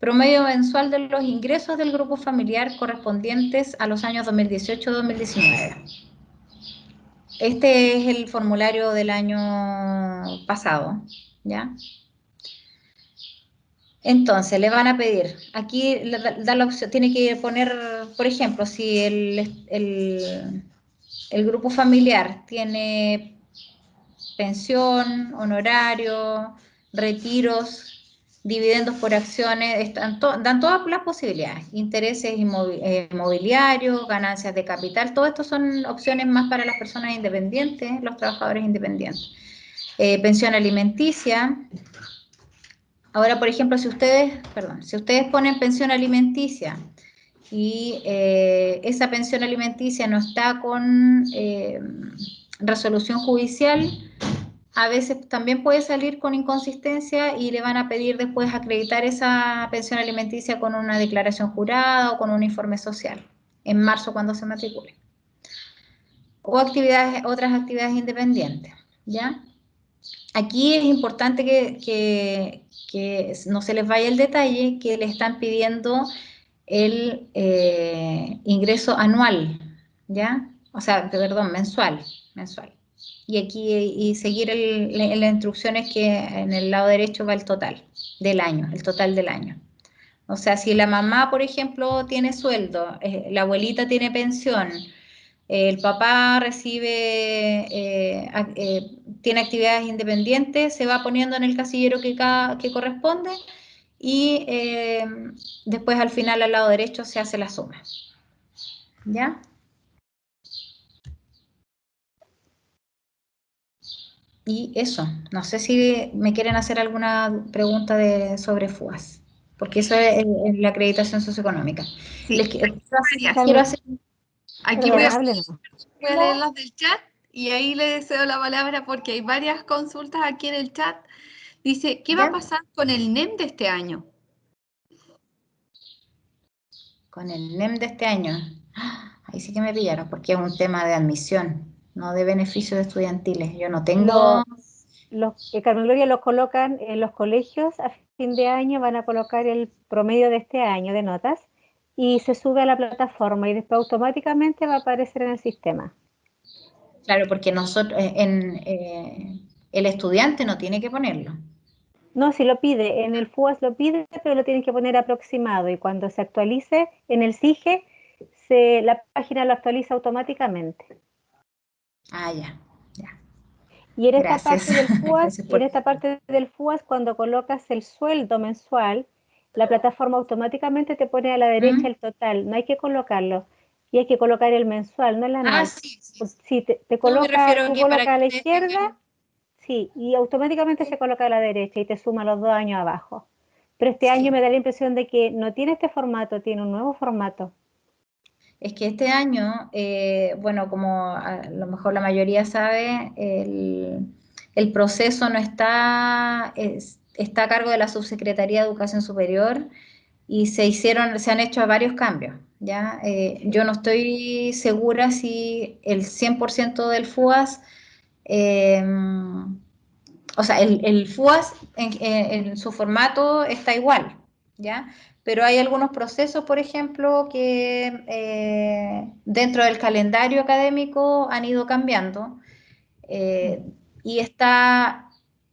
promedio mensual de los ingresos del grupo familiar correspondientes a los años 2018-2019. Este es el formulario del año pasado, ¿ya? Entonces, le van a pedir, aquí da la opción, tiene que poner, por ejemplo, si el grupo familiar tiene pensión, honorario, retiros, dividendos por acciones, dan todas las posibilidades, intereses inmobiliarios, ganancias de capital, todo esto son opciones más para las personas independientes, los trabajadores independientes. Pensión alimenticia. Ahora, por ejemplo, si ustedes ponen pensión alimenticia y esa pensión alimenticia no está con resolución judicial, a veces también puede salir con inconsistencia y le van a pedir después acreditar esa pensión alimenticia con una declaración jurada o con un informe social en marzo cuando se matricule. O otras actividades independientes, ¿ya? Aquí es importante que no se les vaya el detalle, que le están pidiendo el ingreso anual, ¿ya? O sea, perdón, mensual. Y aquí seguir las instrucciones que en el lado derecho va el total del año, el total del año. O sea, si la mamá, por ejemplo, tiene sueldo, la abuelita tiene pensión, el papá tiene actividades independientes, se va poniendo en el casillero que corresponde y después al final al lado derecho se hace la suma. ¿Ya? Y eso, no sé si me quieren hacer alguna pregunta sobre FUAS, porque eso es la acreditación socioeconómica. Sí, Quiero hacer aquí voy a Háblenos. leer las del chat y ahí le cedo la palabra porque hay varias consultas aquí en el chat. Dice, ¿qué va a pasar con el NEM de este año? Con el NEM de este año. Ahí sí que me pillaron, porque es un tema de admisión, no de beneficios estudiantiles. Yo no tengo... Carmen Gloria, los colocan en los colegios a fin de año, van a colocar el promedio de este año de notas y se sube a la plataforma y después automáticamente va a aparecer en el sistema. Claro, porque nosotros, el estudiante no tiene que ponerlo. No, si lo pide, en el FUAS lo pide, pero lo tienen que poner aproximado y cuando se actualice en el SIGE, la página lo actualiza automáticamente. Ah, ya. Y en esta Gracias. parte del FUAS, Gracias por... cuando colocas el sueldo mensual, la plataforma automáticamente te pone a la derecha el total, no hay que colocarlo. Y hay que colocar el mensual, no el anual. sí. Si te No, me refiero tú aquí para colocas que a la ustedes izquierda, tengan... sí, y automáticamente se coloca a la derecha y te suma los 2 años abajo. Pero este año Sí. me da la impresión de que no tiene este formato, tiene un nuevo formato. Es que este año, bueno, como a lo mejor la mayoría sabe, el proceso no está, está a cargo de la Subsecretaría de Educación Superior y se han hecho varios cambios, ¿ya? Yo no estoy segura si el 100% del FUAS, o sea, el FUAS en su formato está igual, ¿ya? Pero hay algunos procesos, por ejemplo, que dentro del calendario académico han ido cambiando y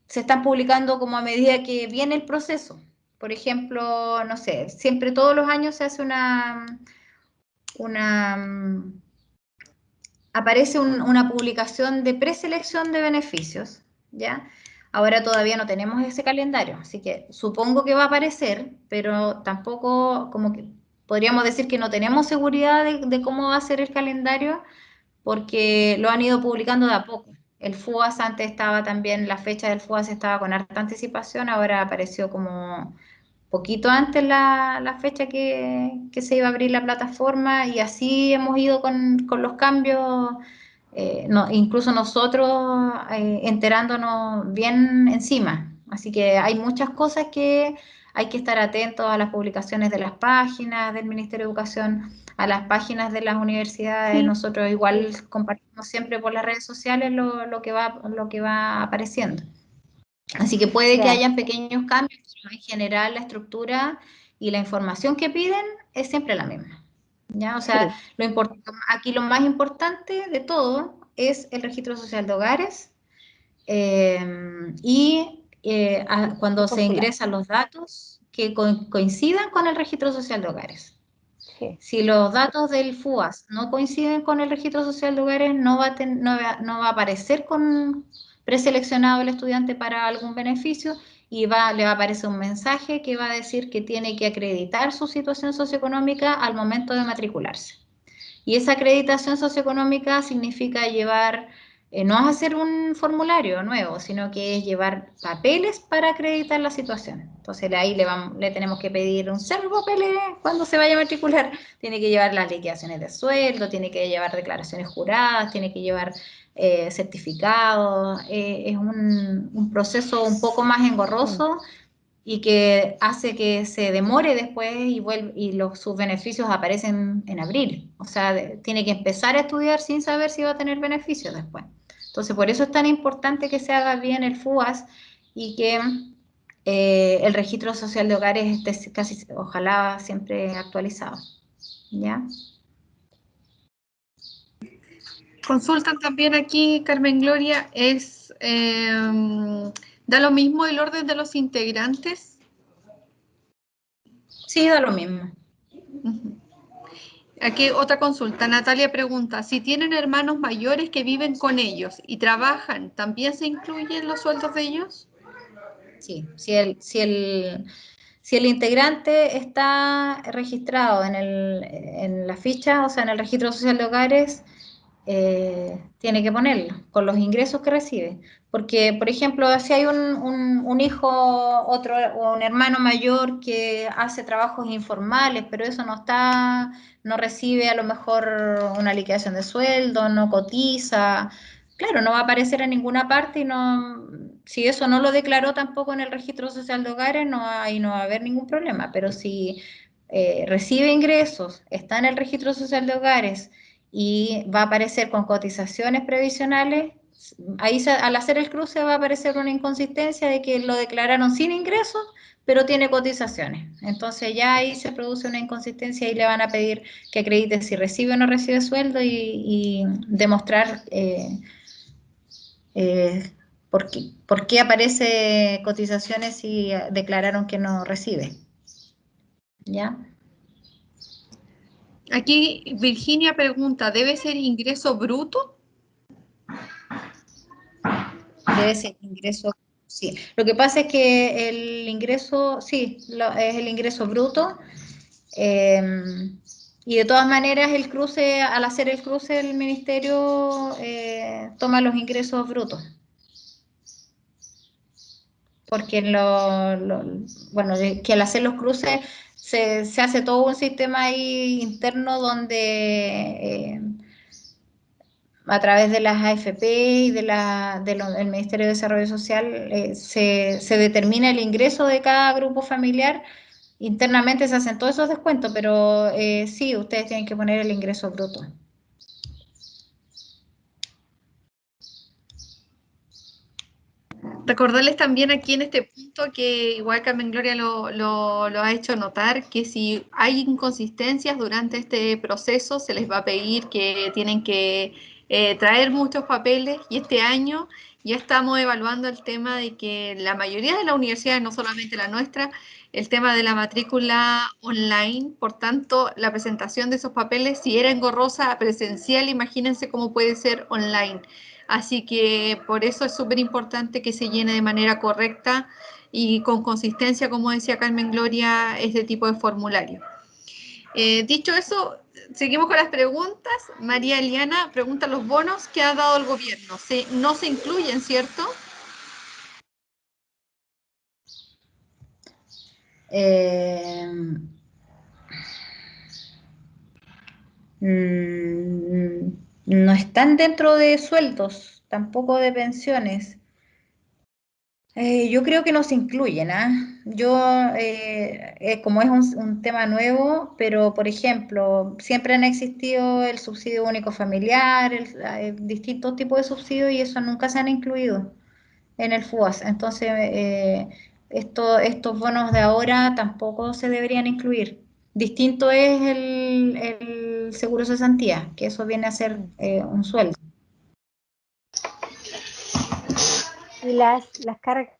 se están publicando como a medida que viene el proceso. Por ejemplo, no sé, siempre todos los años se hace aparece una publicación de preselección de beneficios, ¿ya? Ahora todavía no tenemos ese calendario, así que supongo que va a aparecer, pero tampoco como que podríamos decir que no tenemos seguridad de cómo va a ser el calendario, porque lo han ido publicando de a poco. El FUAS antes estaba también, la fecha del FUAS estaba con harta anticipación, ahora apareció como poquito antes la fecha que se iba a abrir la plataforma, y así hemos ido con los cambios, incluso nosotros enterándonos bien encima. Así que hay muchas cosas que hay que estar atentos a las publicaciones de las páginas del Ministerio de Educación, a las páginas de las universidades. Sí. Nosotros igual compartimos siempre por las redes sociales lo que va apareciendo. Así que puede que Ya. hayan pequeños cambios, pero en general la estructura y la información que piden es siempre la misma. ¿Ya? O sea, Sí. aquí lo más importante de todo es el registro social de hogares, cuando se Postular. ingresan los datos que coincidan con el registro social de hogares. Sí. Si los datos del FUAS no coinciden con el registro social de hogares, no va a aparecer preseleccionado el estudiante para algún beneficio, y le va a aparecer un mensaje que va a decir que tiene que acreditar su situación socioeconómica al momento de matricularse. Y esa acreditación socioeconómica significa llevar, no es hacer un formulario nuevo, sino que es llevar papeles para acreditar la situación. Entonces ahí le tenemos que pedir un set de papeles cuando se vaya a matricular. Tiene que llevar las liquidaciones de sueldo, tiene que llevar declaraciones juradas, tiene que llevar certificados. Es un proceso un poco más engorroso y que hace que se demore después y sus beneficios aparecen en abril. O sea, tiene que empezar a estudiar sin saber si va a tener beneficios después. Entonces, por eso es tan importante que se haga bien el FUAS y que el registro social de hogares esté casi, ojalá, siempre actualizado. ¿Ya? Consultan también aquí, Carmen Gloria, ¿da lo mismo el orden de los integrantes? Sí, da lo mismo. Aquí otra consulta. Natalia pregunta, si tienen hermanos mayores que viven con ellos y trabajan, ¿también se incluyen los sueldos de ellos? Sí, si el integrante está registrado en la ficha, o sea, en el registro social de hogares, tiene que ponerlo con los ingresos que recibe. Porque, por ejemplo, si hay un hijo, o un hermano mayor que hace trabajos informales, pero eso no recibe a lo mejor una liquidación de sueldo, no cotiza, claro, no va a aparecer en ninguna parte, si eso no lo declaró tampoco en el registro social de hogares, ahí no va a haber ningún problema. Pero si recibe ingresos, está en el registro social de hogares y va a aparecer con cotizaciones previsionales, ahí al hacer el cruce va a aparecer una inconsistencia de que lo declararon sin ingresos, pero tiene cotizaciones. Entonces ya ahí se produce una inconsistencia y le van a pedir que acredite si recibe o no recibe sueldo, y demostrar por qué aparece cotizaciones si declararon que no recibe. ¿Ya? Aquí Virginia pregunta, ¿debe ser ingreso bruto? Debe ser ingreso, sí. Lo que pasa es que el ingreso, sí, es el ingreso bruto. Y de todas maneras, al hacer el cruce, el ministerio toma los ingresos brutos. Porque bueno, que al hacer los cruces se hace todo un sistema ahí interno donde a través de las AFP y del Ministerio de Desarrollo Social se determina el ingreso de cada grupo familiar. Internamente se hacen todos esos descuentos, pero sí, ustedes tienen que poner el ingreso bruto. Recordarles también aquí en este punto que igual Carmen Gloria lo ha hecho notar, que si hay inconsistencias durante este proceso se les va a pedir que tienen que traer muchos papeles, y este año ya estamos evaluando el tema de que la mayoría de las universidades, no solamente la nuestra, el tema de la matrícula online, por tanto la presentación de esos papeles, si era engorrosa presencial, imagínense cómo puede ser online. Así que por eso es súper importante que se llene de manera correcta y con consistencia, como decía Carmen Gloria, este tipo de formulario. Dicho eso, seguimos con las preguntas. María Eliana pregunta los bonos que ha dado el gobierno. No se incluyen, ¿cierto? No están dentro de sueldos, tampoco de pensiones. Yo creo que no se incluyen, ¿ah? Como es un tema nuevo, pero por ejemplo, siempre han existido el subsidio único familiar, distintos tipos de subsidios y eso nunca se han incluido en el FUAS. Entonces, estos bonos de ahora tampoco se deberían incluir. Distinto es el seguro cesantía, que eso viene a ser un sueldo. Y las cargas,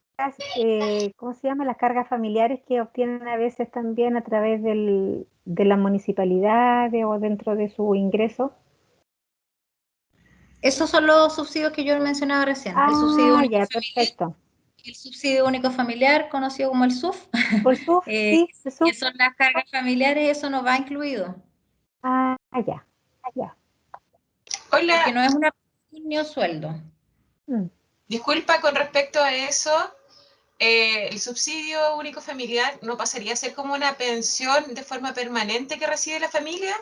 ¿cómo se llama? Las cargas familiares que obtienen a veces también a través de las municipalidades o dentro de su ingreso. Esos son los subsidios que yo mencionaba recién. El subsidio Ah, único ya, familiar, perfecto. el subsidio único familiar, conocido como el SUF, ¿Por SUF? eh, Sí, el que SUF. son las cargas familiares, eso no va incluido, Ah, ya, ya. porque Hola, no es una pensión ni un sueldo. Mm. disculpa con respecto a eso. ¿El subsidio único familiar no pasaría a ser como una pensión de forma permanente que recibe la familia?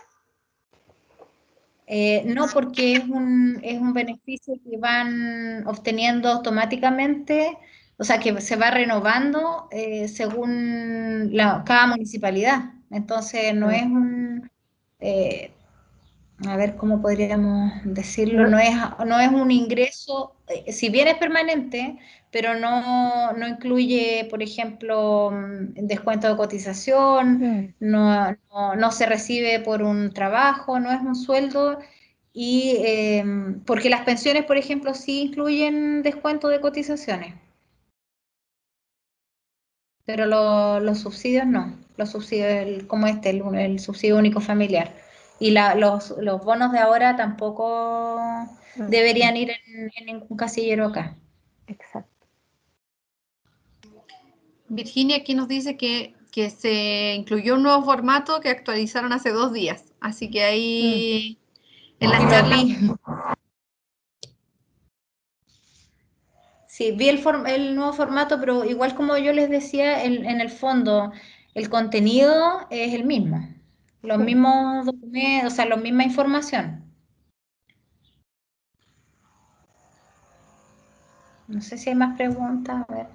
No, porque es un beneficio que van obteniendo automáticamente, o sea, que se va renovando según cada municipalidad. Entonces, no es Mm. eh, a ver cómo podríamos decirlo, No, no es un ingreso, si bien es permanente, pero no incluye, por ejemplo, descuento de cotización, mm. no se recibe por un trabajo, no es un sueldo, y porque las pensiones, por ejemplo, sí incluyen descuento de cotizaciones, pero los subsidios no, los subsidios como el subsidio único familiar. Y los bonos de ahora tampoco Mm. deberían ir en ningún casillero acá. Exacto. Virginia aquí nos dice que se incluyó un nuevo formato que actualizaron hace 2 días. Así que Mm. ahí en las Sí, lo charlas. vi. Sí, vi el nuevo formato, pero igual como yo les decía, en el fondo el contenido es el mismo. Los Sí. mismos documentos, o sea, la misma información. No sé si hay más preguntas. A ver.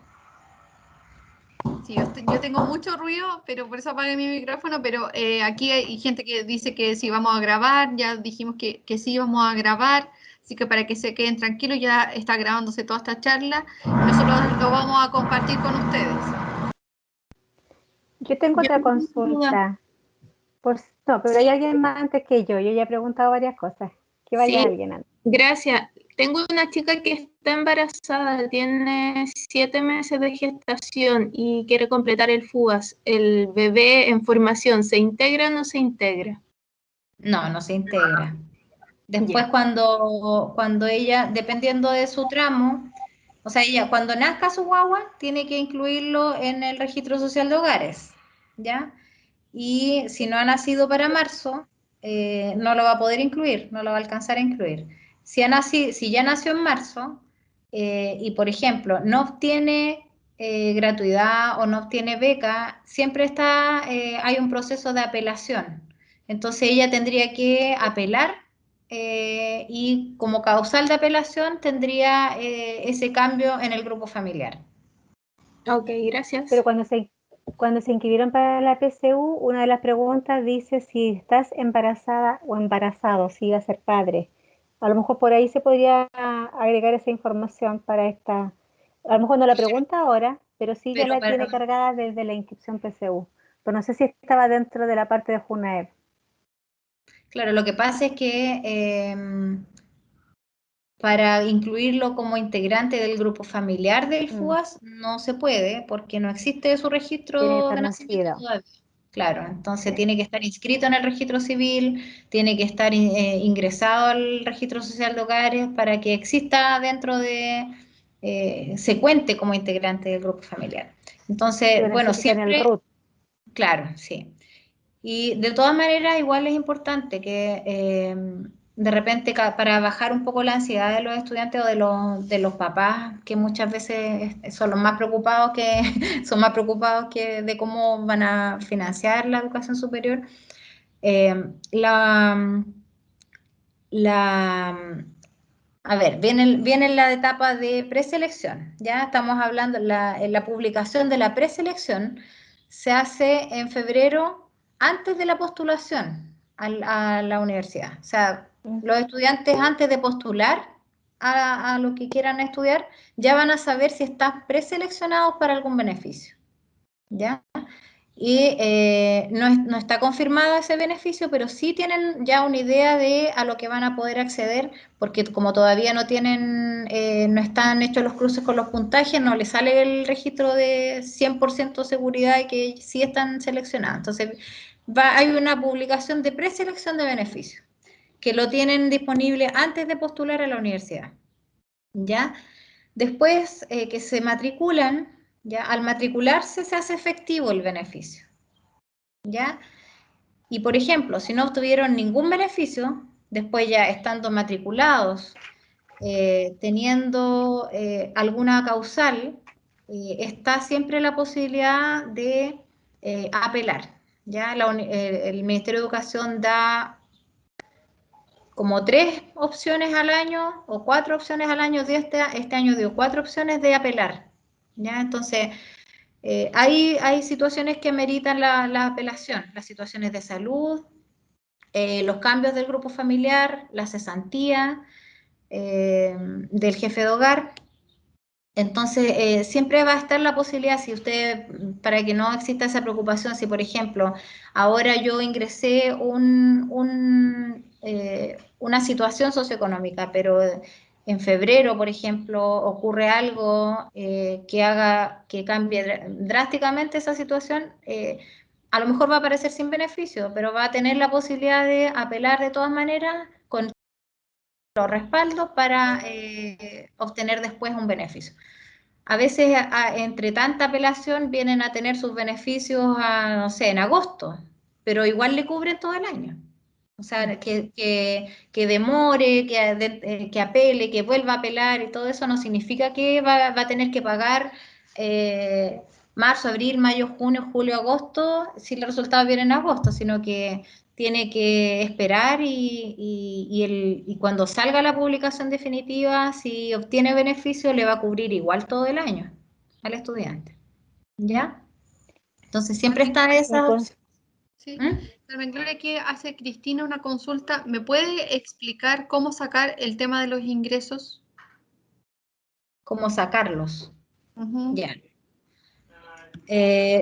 Sí, yo tengo mucho ruido, pero por eso apagué mi micrófono, pero aquí hay gente que dice que sí vamos a grabar, ya dijimos que sí vamos a grabar, así que para que se queden tranquilos, ya está grabándose toda esta charla, nosotros lo vamos a compartir con ustedes. Yo tengo Yo otra tengo una duda. consulta. No, pero hay alguien más antes que yo. Yo ya he preguntado varias cosas. Que vaya Sí, alguien antes. gracias. Tengo una chica que está embarazada, tiene 7 meses de gestación y quiere completar el FUAS. ¿El bebé en formación se integra o no se integra? No se integra. Después Ya. cuando ella, dependiendo de su tramo, o sea, ella cuando nazca su guagua, tiene que incluirlo en el registro social de hogares, ¿ya? Y si no ha nacido para marzo, no lo va a poder incluir, no lo va a alcanzar a incluir. Si ya nació en marzo y, por ejemplo, no obtiene gratuidad o no obtiene beca, siempre hay un proceso de apelación. Entonces ella tendría que apelar y como causal de apelación tendría ese cambio en el grupo familiar. Ok, Pero gracias. cuando se inscribieron para la PSU, una de las preguntas dice si estás embarazada o embarazado, si iba a ser padre. A lo mejor por ahí se podría agregar esa información para esta. A lo mejor no la pregunta ahora, pero sí ya Pero la tiene cargada desde la inscripción PSU. Pero no sé si estaba dentro de la parte de JUNAEP. claro, lo que pasa es que para incluirlo como integrante del grupo familiar del Mm. FUAS no se puede porque no existe su Tiene que registro estar de nacimiento nacido. todavía. Claro, entonces Sí. tiene que estar inscrito en el registro civil, tiene que estar ingresado al registro social de hogares para que exista se cuente como integrante del grupo familiar. Entonces, Lo bueno, necesita en el siempre, RUT. claro, sí. Y de todas maneras, igual es importante que de repente para bajar un poco la ansiedad de los estudiantes o de los papás, que muchas veces son los más preocupados son más preocupados que de cómo van a financiar la educación superior, la, a ver, viene la etapa de preselección. Ya estamos hablando, en la publicación de la preselección se hace en febrero antes de la postulación a la universidad. O sea, los estudiantes antes de postular a lo que quieran estudiar ya van a saber si están preseleccionados para algún beneficio. ¿Ya? Y no está confirmado ese beneficio, pero sí tienen ya una idea de a lo que van a poder acceder, porque como todavía no tienen, no están hechos los cruces con los puntajes, no les sale el registro de 100% seguridad de que sí están seleccionados. Entonces, hay una publicación de preselección de beneficios, que lo tienen disponible antes de postular a la universidad. ¿Ya? Después que se matriculan, ¿ya? Al matricularse se hace efectivo el beneficio, ¿ya? Y por ejemplo, si no obtuvieron ningún beneficio, después ya estando matriculados, teniendo alguna causal, está siempre la posibilidad de apelar, ¿ya? El Ministerio de Educación da como 3 opciones al año o 4 opciones al año, este año dio 4 opciones de apelar, ¿ya? Entonces, hay situaciones que meritan la apelación, las situaciones de salud, los cambios del grupo familiar, la cesantía del jefe de hogar. Entonces, siempre va a estar la posibilidad, si usted, para que no exista esa preocupación, si por ejemplo, ahora yo ingresé una situación socioeconómica, pero en febrero, por ejemplo, ocurre algo que haga que cambie drásticamente esa situación, a lo mejor va a aparecer sin beneficio, pero va a tener la posibilidad de apelar de todas maneras con los respaldos para obtener después un beneficio. A veces, entre tanta apelación, vienen a tener sus beneficios, no sé, en agosto, pero igual le cubren todo el año. O sea, que demore, que apele, que vuelva a apelar y todo eso no significa que va a tener que pagar marzo, abril, mayo, junio, julio, agosto, si el resultado viene en agosto, sino que tiene que esperar y cuando salga la publicación definitiva, si obtiene beneficio, le va a cubrir igual todo el año al estudiante. ¿Ya? Entonces siempre está esa opción. Sí. Carmen Gloria, aquí hace Cristina una consulta. ¿Me puede explicar cómo sacar el tema de los ingresos? ¿Cómo sacarlos? Uh-huh. Ya.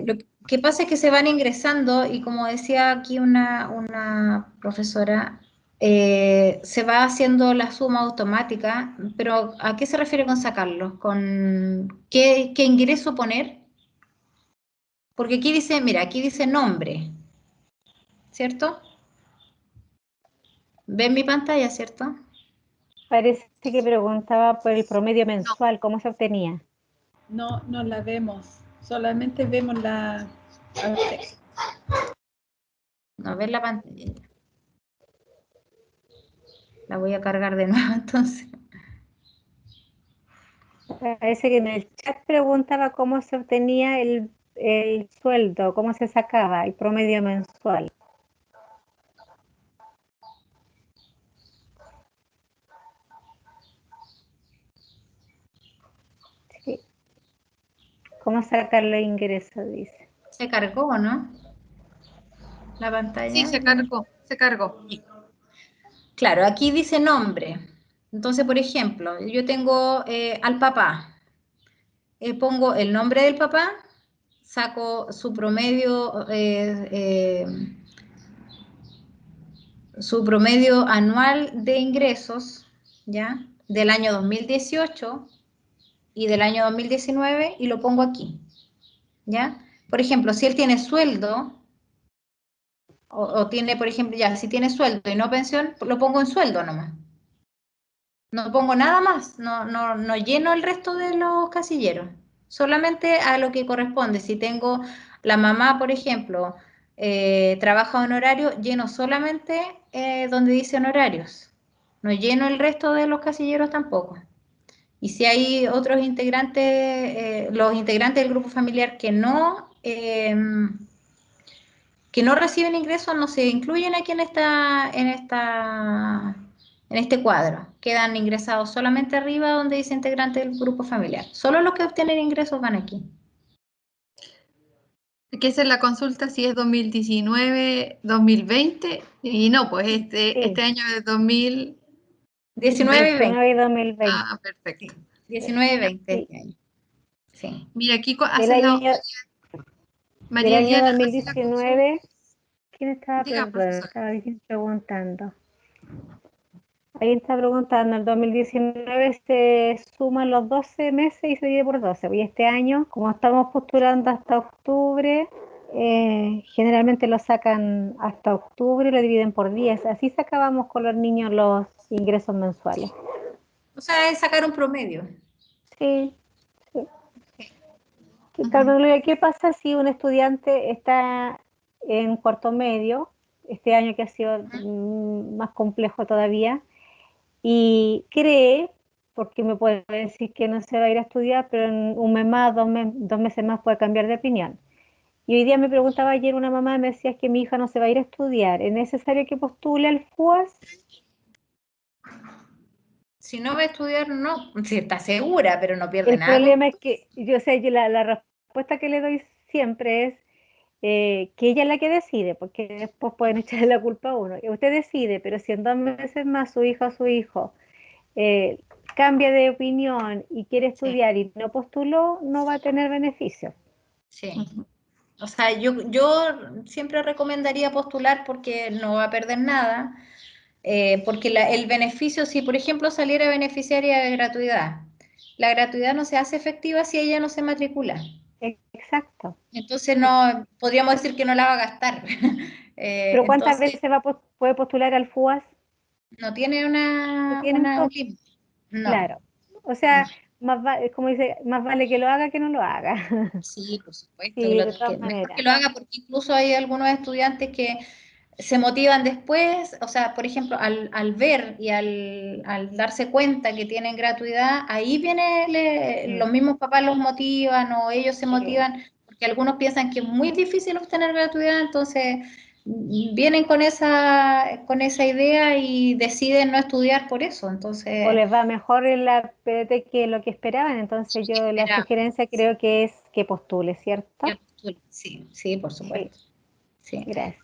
Lo que pasa es que se van ingresando y como decía aquí una profesora, se va haciendo la suma automática, pero ¿a qué se refiere con sacarlos? ¿Con qué ingreso poner? Porque aquí dice, mira, aquí dice nombre, ¿cierto? ¿Ven mi pantalla, cierto? Parece que preguntaba por el promedio mensual, ¿cómo se obtenía? No, no la vemos. Solamente vemos la... No, ven la pantalla. La voy a cargar de nuevo entonces. Parece que en el chat preguntaba cómo se obtenía el sueldo, cómo se sacaba el promedio mensual. Sí. ¿Cómo sacar los ingresos? Dice. ¿Se cargó o no? La pantalla. Sí, se cargó, se cargó. Claro, aquí dice nombre. Entonces, por ejemplo, yo tengo al papá. Pongo el nombre del papá, saco su promedio anual de ingresos, ¿ya? Del año 2018 y del año 2019 y lo pongo aquí, ¿ya? Por ejemplo, si él tiene sueldo, o tiene, por ejemplo, ya, si tiene sueldo y no pensión, lo pongo en sueldo nomás. No pongo nada más, no lleno el resto de los casilleros, solamente a lo que corresponde. Si tengo la mamá, por ejemplo, trabaja honorario, lleno solamente donde dice honorarios. No lleno el resto de los casilleros tampoco. Y si hay otros integrantes, los integrantes del grupo familiar que no reciben ingresos, no se incluyen aquí en este cuadro. Quedan ingresados solamente arriba donde dice integrante del grupo familiar. Solo los que obtienen ingresos van aquí. Hay que hacer la consulta si es 2019, 2020, y no, pues este año es 19 y 20. 19 y 2020. Ah, perfecto. Sí, 19 y 20 Sí. este año. Sí. Mira, aquí Del hacen la... año, María del año Eliana hace la 2019, ¿quién estaba, Diga, profesora. preguntando? Alguien está preguntando, el 2019 se suman los 12 meses y se divide por 12. Y este año, como estamos postulando hasta octubre, generalmente lo sacan hasta octubre y lo dividen por 10. Así sacábamos con los niños los ingresos mensuales. O sea, es sacar un promedio. Sí, sí. Carmen Gloria, ¿qué pasa si un estudiante está en cuarto medio, este año que ha sido más complejo todavía, y cree, porque me puede decir que no se va a ir a estudiar, pero en un mes más, 2 meses más puede cambiar de opinión? Y hoy día me preguntaba ayer una mamá, me decía que mi hija no se va a ir a estudiar, ¿es necesario que postule al FUAS? Si no va a estudiar, no. Si está segura, pero no pierde El nada. problema es que yo sé, la respuesta que le doy siempre es que ella es la que decide, porque después pueden echarle la culpa a uno. Y usted decide, pero si en 2 meses más su hija o su hijo eh, cambia de opinión y quiere Sí, estudiar y no postuló, no va a tener beneficio. sí. O sea, yo siempre recomendaría postular porque no va a perder nada, porque el beneficio, si por ejemplo saliera beneficiaria de gratuidad, la gratuidad no se hace efectiva si ella no se matricula. Exacto. Entonces no podríamos decir que no la va a gastar. Pero ¿cuántas Entonces veces puede postular al FUAS? no tiene No tiene un un tope, límite. No, claro. O no. sea, como dice, más vale que lo haga que no lo haga. Sí, por supuesto, Sí, de todas mejor que maneras. lo haga porque incluso hay algunos estudiantes que se motivan después, o sea, por ejemplo, al ver y al darse cuenta que tienen gratuidad, ahí los mismos papás los motivan o ellos se Sí. motivan, porque algunos piensan que es muy difícil obtener gratuidad, entonces vienen con esa idea y deciden no estudiar por eso, O entonces, les va mejor en la PDT que lo que esperaban, entonces yo la espera, sugerencia creo que es que postule, ¿cierto? sí, sí, por Sí, supuesto, sí. gracias.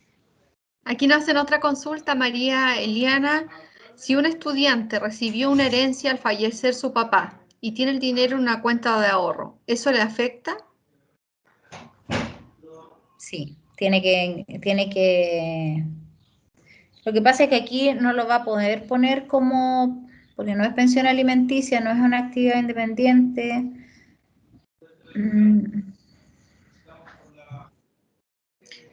Aquí nos hacen otra consulta, María Eliana. Si un estudiante recibió una herencia al fallecer su papá y tiene el dinero en una cuenta de ahorro, ¿eso le afecta? Sí, tiene que. Lo que pasa es que aquí no lo va a poder poner como, porque no es pensión alimenticia, no es una actividad independiente. Mm,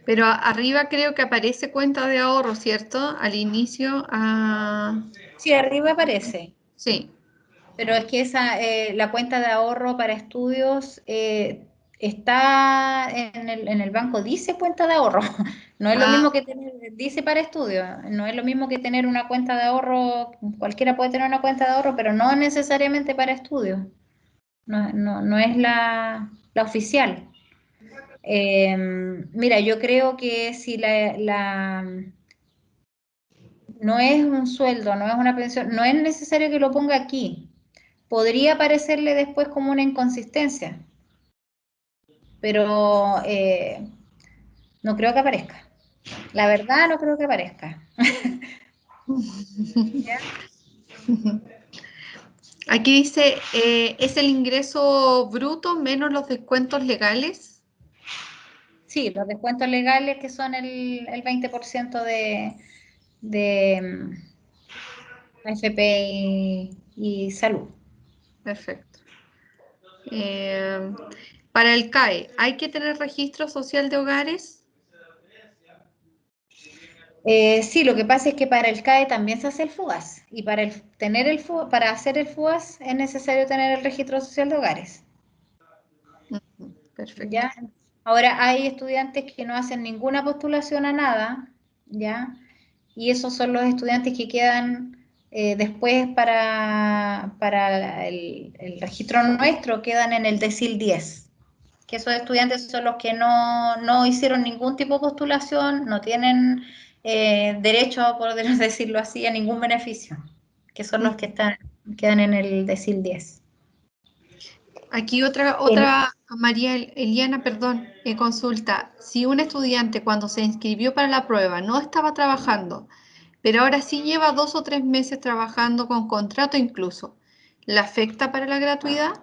Pero arriba creo que aparece cuenta de ahorro, ¿cierto? Al inicio. Sí, arriba aparece, Sí. pero es que la cuenta de ahorro para estudios está en el banco, dice cuenta de ahorro. No es lo Ah, mismo que dice para estudios, no es lo mismo que tener una cuenta de ahorro, cualquiera puede tener una cuenta de ahorro, pero no necesariamente para estudios. No es la oficial. Mira, yo creo que si no es un sueldo, no es una pensión, no es necesario que lo ponga aquí. Podría parecerle después como una inconsistencia, pero no creo que aparezca. La verdad, no creo que aparezca. ¿Ya? aquí dice, ¿es el ingreso bruto menos los descuentos legales? Sí, los descuentos legales que son el 20% de AFP y salud. Perfecto. Eh, para el CAE, ¿hay que tener registro social de hogares? Sí, lo que pasa es que para el CAE también se hace el FUGAS y para hacer el FUGAS es necesario tener el registro social de hogares. Perfecto. ¿Ya? Ahora, hay estudiantes que no hacen ninguna postulación a nada, ¿ya? Y esos son los estudiantes que quedan después para el registro nuestro, quedan en el decil 10, que esos estudiantes son los que no hicieron ningún tipo de postulación, no tienen derecho, por decirlo así, a ningún beneficio, que son los que quedan en el decil 10. Aquí otra María Eliana, perdón, consulta. Si un estudiante cuando se inscribió para la prueba no estaba trabajando, pero ahora sí lleva 2 o 3 meses trabajando con contrato incluso, ¿le afecta para la gratuidad?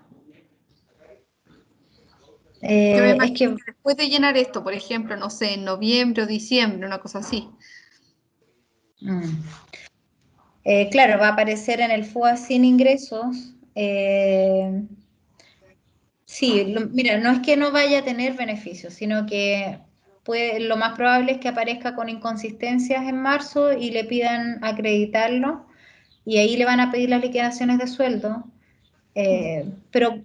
Yo me Es imagino que, que después de llenar esto, por ejemplo, no sé, en noviembre o diciembre, una cosa así. claro, va a aparecer en el FUA sin ingresos. Sí, mira, no es que no vaya a tener beneficios, sino que lo más probable es que aparezca con inconsistencias en marzo y le pidan acreditarlo y ahí le van a pedir las liquidaciones de sueldo. Pero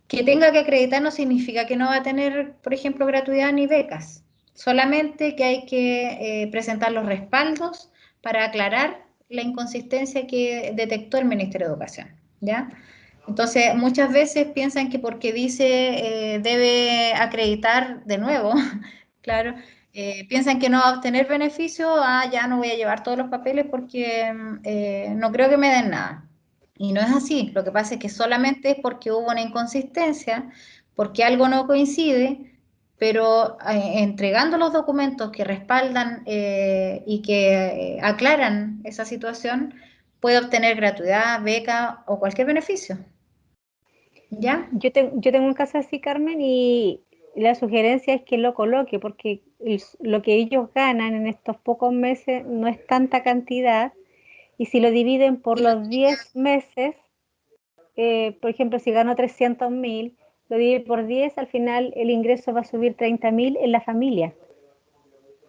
que tenga que acreditar no significa que no va a tener, por ejemplo, gratuidad ni becas. Solamente que hay que presentar los respaldos para aclarar la inconsistencia que detectó el Ministerio de Educación, ¿ya? Entonces, muchas veces piensan que porque dice debe acreditar de nuevo, claro, piensan que no va a obtener beneficio, ya no voy a llevar todos los papeles porque no creo que me den nada. Y no es así, lo que pasa es que solamente es porque hubo una inconsistencia, porque algo no coincide, pero entregando los documentos que respaldan y que aclaran esa situación, puede obtener gratuidad, beca o cualquier beneficio. ¿Ya? Yo tengo un caso así, Carmen, y la sugerencia es que lo coloque, porque lo que ellos ganan en estos pocos meses no es tanta cantidad, y si lo dividen por Y lo- los 10 meses, por ejemplo, si gano 300.000, lo divide por 10, al final el ingreso va a subir 30.000 en la familia.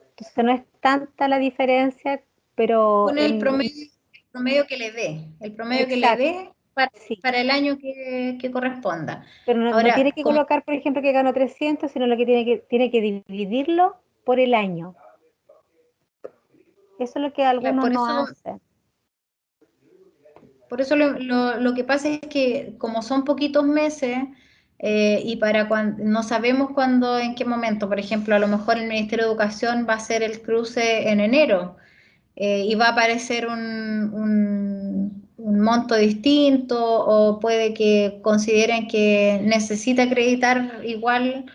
Entonces no es tanta la diferencia, pero Pone el promedio que le dé, el promedio que le exacto, dé para, sí. para el año que corresponda. Pero no tiene Ahora, que como colocar, por ejemplo, que gano 300, sino lo que tiene que dividirlo por el año. Eso es lo que algunos por no eso hacen. Por eso lo que pasa es que como son poquitos meses y para cuando no sabemos cuándo, en qué momento, por ejemplo, a lo mejor el Ministerio de Educación va a hacer el cruce en enero y va a aparecer un monto distinto o puede que consideren que necesita acreditar igual.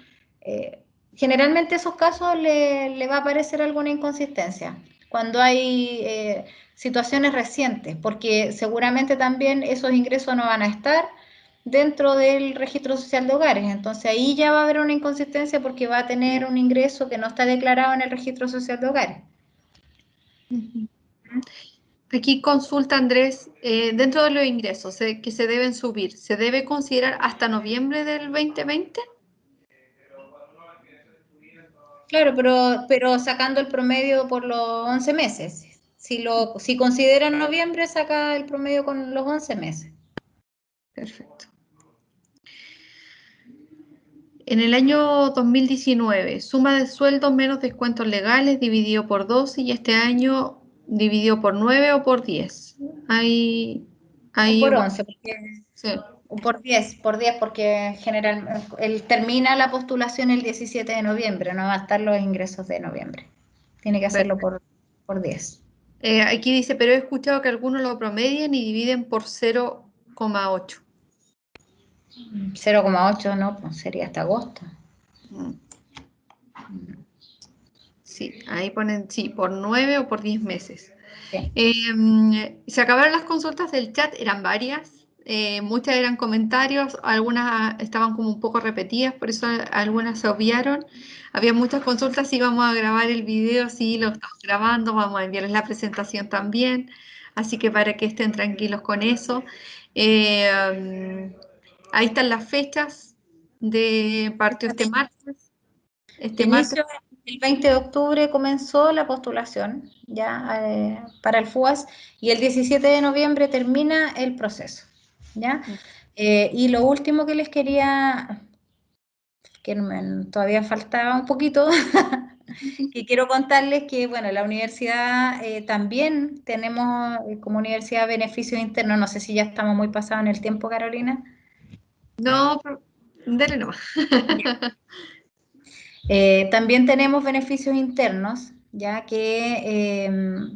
Generalmente esos casos le va a aparecer alguna inconsistencia cuando hay situaciones recientes, porque seguramente también esos ingresos no van a estar dentro del registro social de hogares. Entonces ahí ya va a haber una inconsistencia porque va a tener un ingreso que no está declarado en el registro social de hogares. Aquí consulta Andrés, dentro de los ingresos que se deben subir, ¿se debe considerar hasta noviembre del 2020? Claro, pero sacando el promedio por los 11 meses. Si considera noviembre, saca el promedio con los 11 meses. Perfecto. En el año 2019, suma de sueldos menos descuentos legales dividido por 12 y este año dividido por 9 o por 10. O por Bueno, 11, porque, sí, o por 10, porque él termina la postulación el 17 de noviembre, no va a estar los ingresos de noviembre. Tiene que hacerlo perfecto. por 10. Aquí dice, pero he escuchado que algunos lo promedian y dividen por 0,8. 0,8 no, pues sería hasta agosto. Sí, ahí ponen, sí, por 9 o por 10 meses. Sí. Se acabaron las consultas del chat, eran varias, muchas eran comentarios, algunas estaban como un poco repetidas, por eso algunas se obviaron. Había muchas consultas y vamos a grabar el video, sí, lo estamos grabando, vamos a enviarles la presentación también, así que para que estén tranquilos con eso. Ahí están las fechas de partió este martes. Este martes. Inicio el 20 de octubre comenzó la postulación ya para el FUAS y el 17 de noviembre termina el proceso. ¿Ya? Y lo último que les quería que todavía faltaba un poquito, que quiero contarles que, bueno, la universidad también tenemos como universidad beneficios internos. No sé si ya estamos muy pasados en el tiempo, Carolina. No, dale nomás. También tenemos beneficios internos, ya que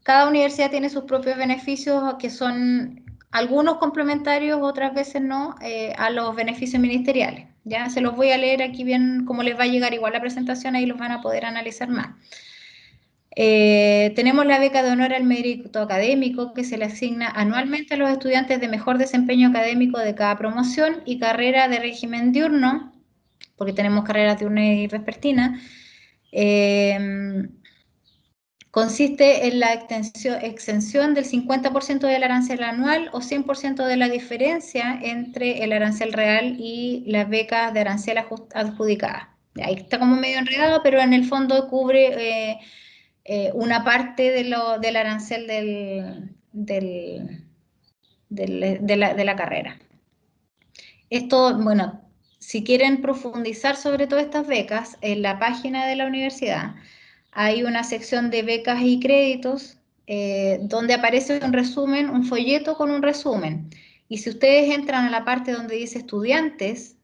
cada universidad tiene sus propios beneficios que son algunos complementarios, otras veces no, a los beneficios ministeriales. Ya se los voy a leer aquí bien cómo les va a llegar igual la presentación, ahí los van a poder analizar más. Tenemos la beca de honor al mérito académico que se le asigna anualmente a los estudiantes de mejor desempeño académico de cada promoción y carrera de régimen diurno, porque tenemos carreras diurnas y vespertinas. Consiste en la exención del 50% del arancel anual o 100% de la diferencia entre el arancel real y las becas de arancel adjudicadas. Ahí está como medio enredado, pero en el fondo cubre una parte del arancel de la carrera. Esto, bueno, si quieren profundizar sobre todas estas becas, en la página de la universidad hay una sección de becas y créditos donde aparece un resumen, un folleto con un resumen. Y si ustedes entran a la parte donde dice estudiantes,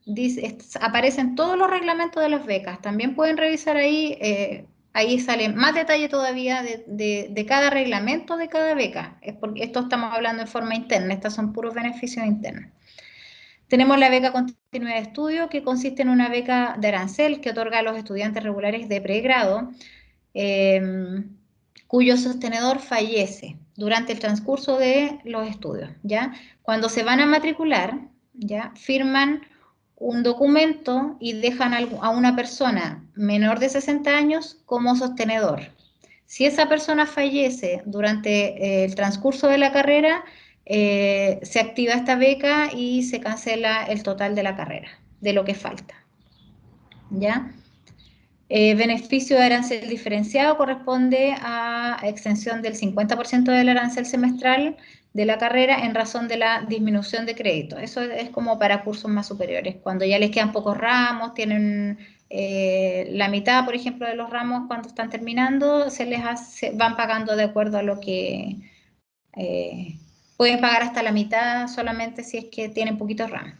aparecen todos los reglamentos de las becas. También pueden revisar ahí, ahí sale más detalle todavía de cada reglamento de cada beca. Es porque esto estamos hablando en forma interna, estos son puros beneficios internos. Tenemos la beca continua de estudio, que consiste en una beca de arancel que otorga a los estudiantes regulares de pregrado cuyo sostenedor fallece durante el transcurso de los estudios, ¿ya? Cuando se van a matricular, ¿ya? Firman un documento y dejan a una persona menor de 60 años como sostenedor. Si esa persona fallece durante el transcurso de la carrera, se activa esta beca y se cancela el total de la carrera, de lo que falta, ¿ya? Beneficio de arancel diferenciado corresponde a exención del 50% del arancel semestral de la carrera en razón de la disminución de crédito. Eso es como para cursos más superiores. Cuando ya les quedan pocos ramos, tienen la mitad, por ejemplo, de los ramos cuando están terminando, van pagando de acuerdo a lo que pueden pagar hasta la mitad solamente si es que tienen poquitos ramos.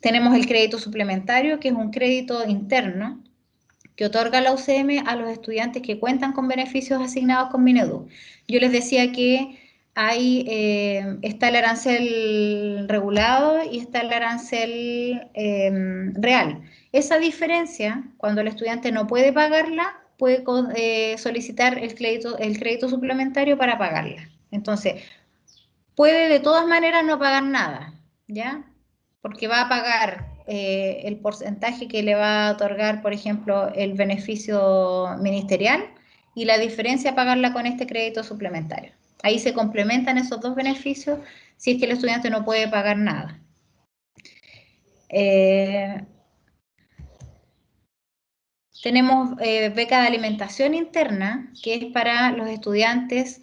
Tenemos el crédito suplementario, que es un crédito interno que otorga la UCM a los estudiantes que cuentan con beneficios asignados con Minedu. Yo les decía que está el arancel regulado y está el arancel real. Esa diferencia, cuando el estudiante no puede pagarla, puede solicitar el crédito suplementario para pagarla. Entonces, puede de todas maneras no pagar nada, ¿ya? Porque va a pagar el porcentaje que le va a otorgar, por ejemplo, el beneficio ministerial y la diferencia pagarla con este crédito suplementario. Ahí se complementan esos dos beneficios si es que el estudiante no puede pagar nada. Tenemos beca de alimentación interna, que es para los estudiantes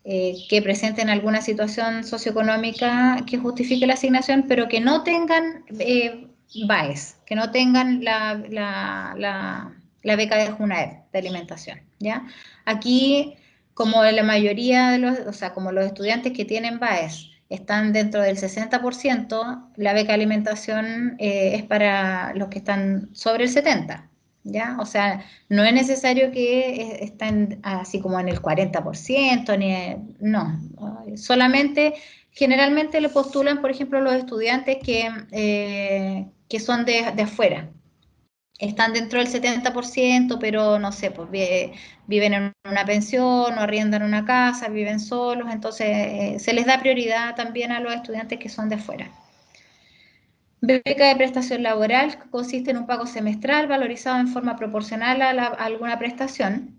que presenten alguna situación socioeconómica que justifique la asignación, pero que no tengan BAES, que no tengan la beca de JUNAEP de alimentación, ¿ya? Aquí, como la mayoría de como los estudiantes que tienen BAES están dentro del 60%, la beca de alimentación es para los que están sobre el 70%. ¿Ya? O sea, no es necesario que estén así como en el 40%, no, solamente, generalmente le postulan, por ejemplo, los estudiantes que son de afuera, están dentro del 70%, pero no sé, pues viven en una pensión o arriendan una casa, viven solos, entonces se les da prioridad también a los estudiantes que son de afuera. Beca de prestación laboral, consiste en un pago semestral valorizado en forma proporcional a alguna prestación,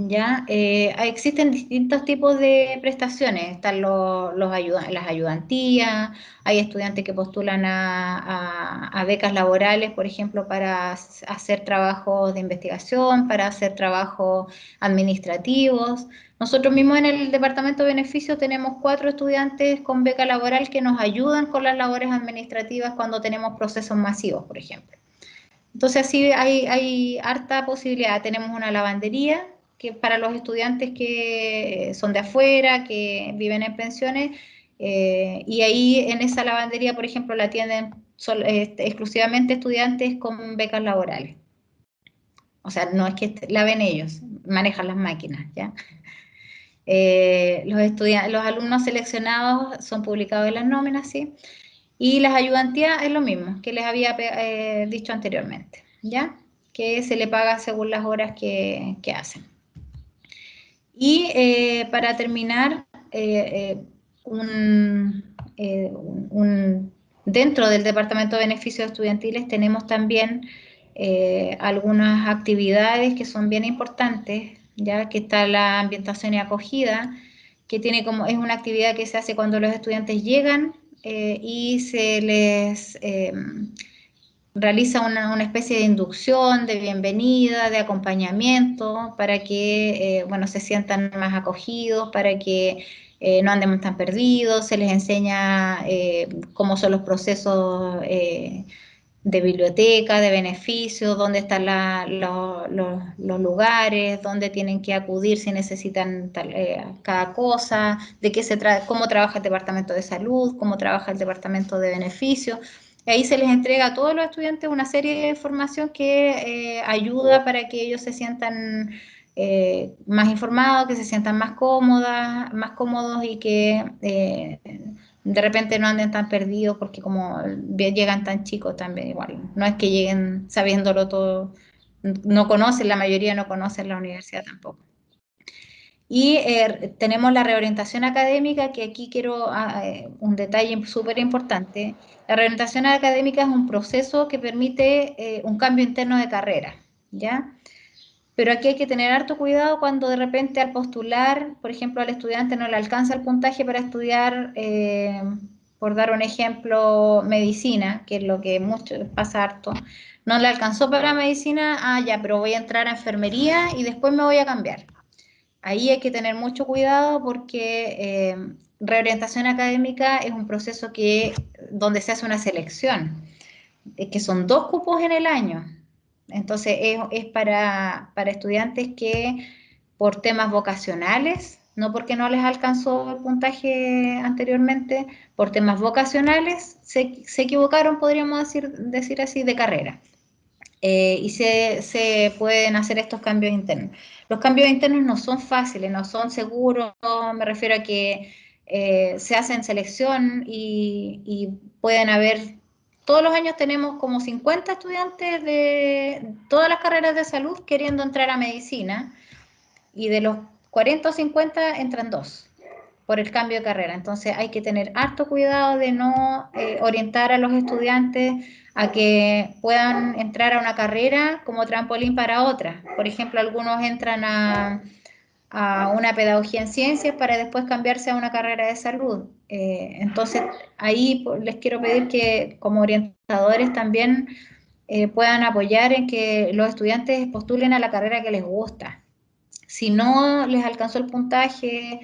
¿ya? Existen distintos tipos de prestaciones, están las ayudantías, hay estudiantes que postulan a becas laborales, por ejemplo, para hacer trabajos de investigación, para hacer trabajos administrativos. Nosotros mismos en el Departamento de Beneficios tenemos 4 estudiantes con beca laboral que nos ayudan con las labores administrativas cuando tenemos procesos masivos, por ejemplo. Entonces, sí, hay harta posibilidad. Tenemos una lavandería que para los estudiantes que son de afuera, que viven en pensiones, y ahí en esa lavandería, por ejemplo, la atienden exclusivamente estudiantes con becas laborales. O sea, no es que laven ellos, manejan las máquinas, ¿ya? Los alumnos seleccionados son publicados en las nóminas, ¿sí? Y las ayudantías es lo mismo que les había dicho anteriormente, ¿ya? Que se le paga según las horas que hacen. Y para terminar, dentro del Departamento de Beneficios Estudiantiles tenemos también algunas actividades que son bien importantes, ya que está la ambientación y acogida, que es una actividad que se hace cuando los estudiantes llegan y se les realiza una especie de inducción, de bienvenida, de acompañamiento, para que bueno, se sientan más acogidos, para que no anden tan perdidos, se les enseña cómo son los procesos de biblioteca, de beneficios, dónde están los lugares, dónde tienen que acudir si necesitan cada cosa, cómo trabaja el departamento de salud, cómo trabaja el departamento de beneficios. Y ahí se les entrega a todos los estudiantes una serie de información que ayuda para que ellos se sientan más informados, que se sientan más cómodos y que de repente no anden tan perdidos porque como llegan tan chicos también igual. No es que lleguen sabiéndolo todo, la mayoría no conocen la universidad tampoco. Y tenemos la reorientación académica, que aquí quiero un detalle súper importante. La reorientación académica es un proceso que permite un cambio interno de carrera, ¿ya? Pero aquí hay que tener harto cuidado cuando de repente al postular, por ejemplo, al estudiante no le alcanza el puntaje para estudiar, por dar un ejemplo, medicina, que es lo que mucho pasa harto. No le alcanzó para medicina, ya, pero voy a entrar a enfermería y después me voy a cambiar. Ahí hay que tener mucho cuidado porque reorientación académica es un proceso donde se hace una selección, que son 2 cupos en el año. Entonces es para estudiantes que por temas vocacionales, no porque no les alcanzó el puntaje anteriormente, por temas vocacionales se equivocaron, podríamos decir así, de carrera. Y se pueden hacer estos cambios internos. Los cambios internos no son fáciles, no son seguros, me refiero a que se hacen selección y pueden haber, todos los años tenemos como 50 estudiantes de todas las carreras de salud queriendo entrar a medicina y de los 40 o 50 entran 2 por el cambio de carrera. Entonces hay que tener harto cuidado de no orientar a los estudiantes a que puedan entrar a una carrera como trampolín para otra. Por ejemplo, algunos entran a una pedagogía en ciencias para después cambiarse a una carrera de salud. Entonces ahí les quiero pedir que como orientadores también puedan apoyar en que los estudiantes postulen a la carrera que les gusta. Si no les alcanzó el puntaje,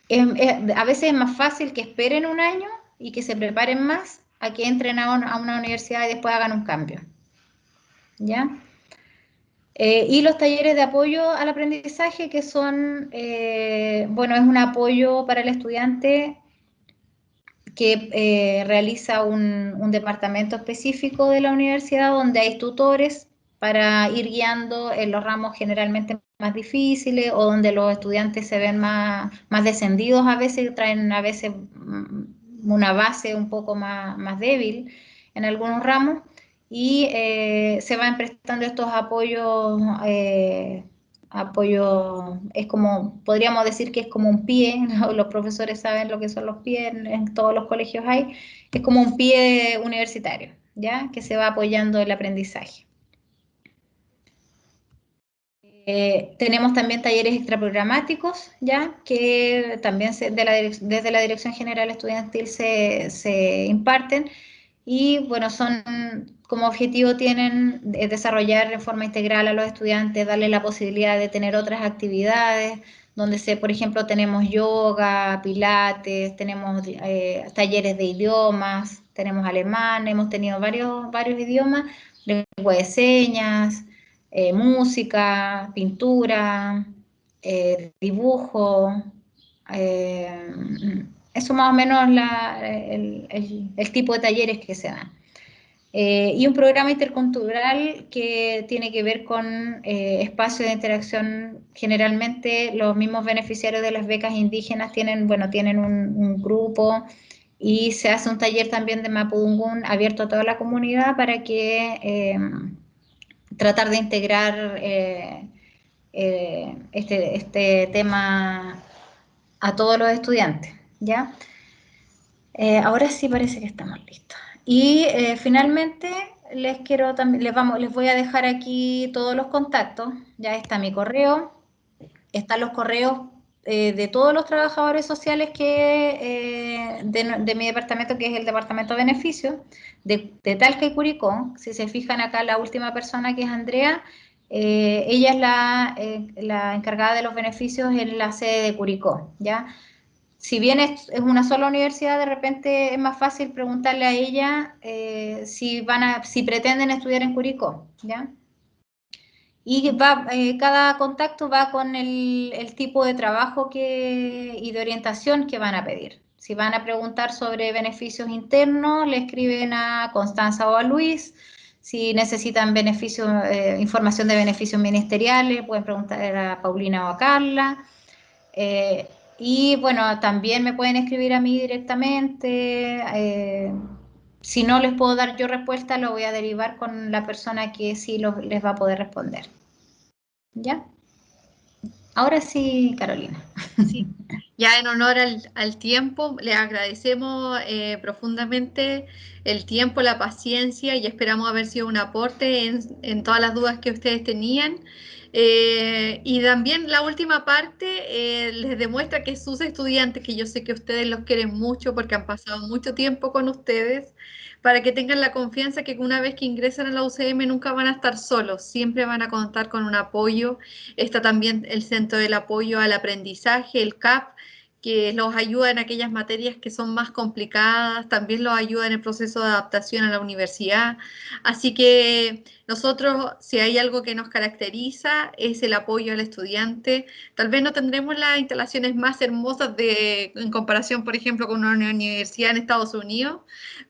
a veces es más fácil que esperen un año y que se preparen más a que entren a una universidad y después hagan un cambio. ¿Ya? Y los talleres de apoyo al aprendizaje, que son, bueno, es un apoyo para el estudiante que realiza un departamento específico de la universidad donde hay tutores para ir guiando en los ramos generalmente más difíciles o donde los estudiantes se ven más descendidos a veces, traen a veces una base un poco más débil en algunos ramos y se van prestando estos apoyos es como, podríamos decir que es como un pie, ¿no? Los profesores saben lo que son los pies, en todos los colegios hay, es como un pie universitario, ¿ya? Que se va apoyando el aprendizaje. Tenemos también talleres extraprogramáticos, ya que también desde la Dirección General Estudiantil se imparten y bueno, como objetivo tienen desarrollar de forma integral a los estudiantes, darles la posibilidad de tener otras actividades, donde por ejemplo, tenemos yoga, pilates, tenemos talleres de idiomas, tenemos alemán, hemos tenido varios idiomas, lengua de señas, música, pintura, dibujo, eso más o menos el tipo de talleres que se dan. Y un programa intercultural que tiene que ver con espacios de interacción. Generalmente los mismos beneficiarios de las becas indígenas tienen un grupo y se hace un taller también de Mapudungún abierto a toda la comunidad para que tratar de integrar este tema a todos los estudiantes, ¿ya? Ahora sí parece que estamos listos. Y finalmente les voy a dejar aquí todos los contactos. Ya está mi correo, están los correos de todos los trabajadores sociales de mi departamento, que es el Departamento de Beneficios, de Talca y Curicó. Si se fijan acá, la última persona, que es Andrea, ella es la encargada de los beneficios en la sede de Curicó, ¿ya? Si bien es una sola universidad, de repente es más fácil preguntarle a ella si pretenden estudiar en Curicó, ¿ya? Y cada contacto va con el tipo de trabajo y de orientación que van a pedir. Si van a preguntar sobre beneficios internos, le escriben a Constanza o a Luis. Si necesitan información de beneficios ministeriales, pueden preguntar a Paulina o a Carla. Y bueno, también me pueden escribir a mí directamente. Si no les puedo dar yo respuesta, lo voy a derivar con la persona que sí les va a poder responder. ¿Ya? Ahora sí, Carolina. Sí. Ya en honor al tiempo, les agradecemos profundamente el tiempo, la paciencia y esperamos haber sido un aporte en todas las dudas que ustedes tenían. Y también la última parte les demuestra que sus estudiantes, que yo sé que ustedes los quieren mucho porque han pasado mucho tiempo con ustedes, para que tengan la confianza que una vez que ingresan a la UCM nunca van a estar solos, siempre van a contar con un apoyo. Está también el Centro del Apoyo al Aprendizaje, el CAP, que los ayuda en aquellas materias que son más complicadas, también los ayuda en el proceso de adaptación a la universidad. Así que nosotros, si hay algo que nos caracteriza, es el apoyo al estudiante. Tal vez no tendremos las instalaciones más hermosas en comparación, por ejemplo, con una universidad en Estados Unidos,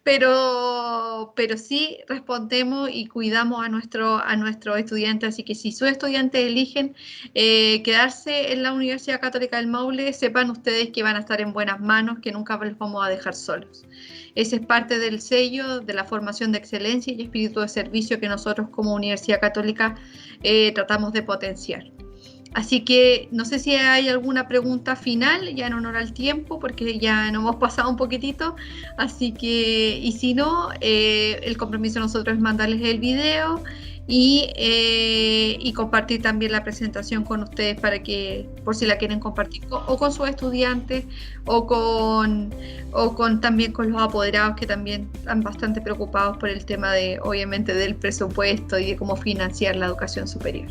pero sí respondemos y cuidamos a nuestros estudiantes. Así que si sus estudiantes eligen quedarse en la Universidad Católica del Maule, sepan ustedes que van a estar en buenas manos, que nunca los vamos a dejar solos. Ese es parte del sello de la formación de excelencia y espíritu de servicio que nosotros como Universidad Católica tratamos de potenciar. Así que no sé si hay alguna pregunta final, ya en honor al tiempo, porque ya nos hemos pasado un poquitito. Así que, y si no, el compromiso de nosotros es mandarles el video y compartir también la presentación con ustedes para que, por si la quieren compartir o con sus estudiantes o también con los apoderados, que también están bastante preocupados por el tema obviamente del presupuesto y de cómo financiar la educación superior.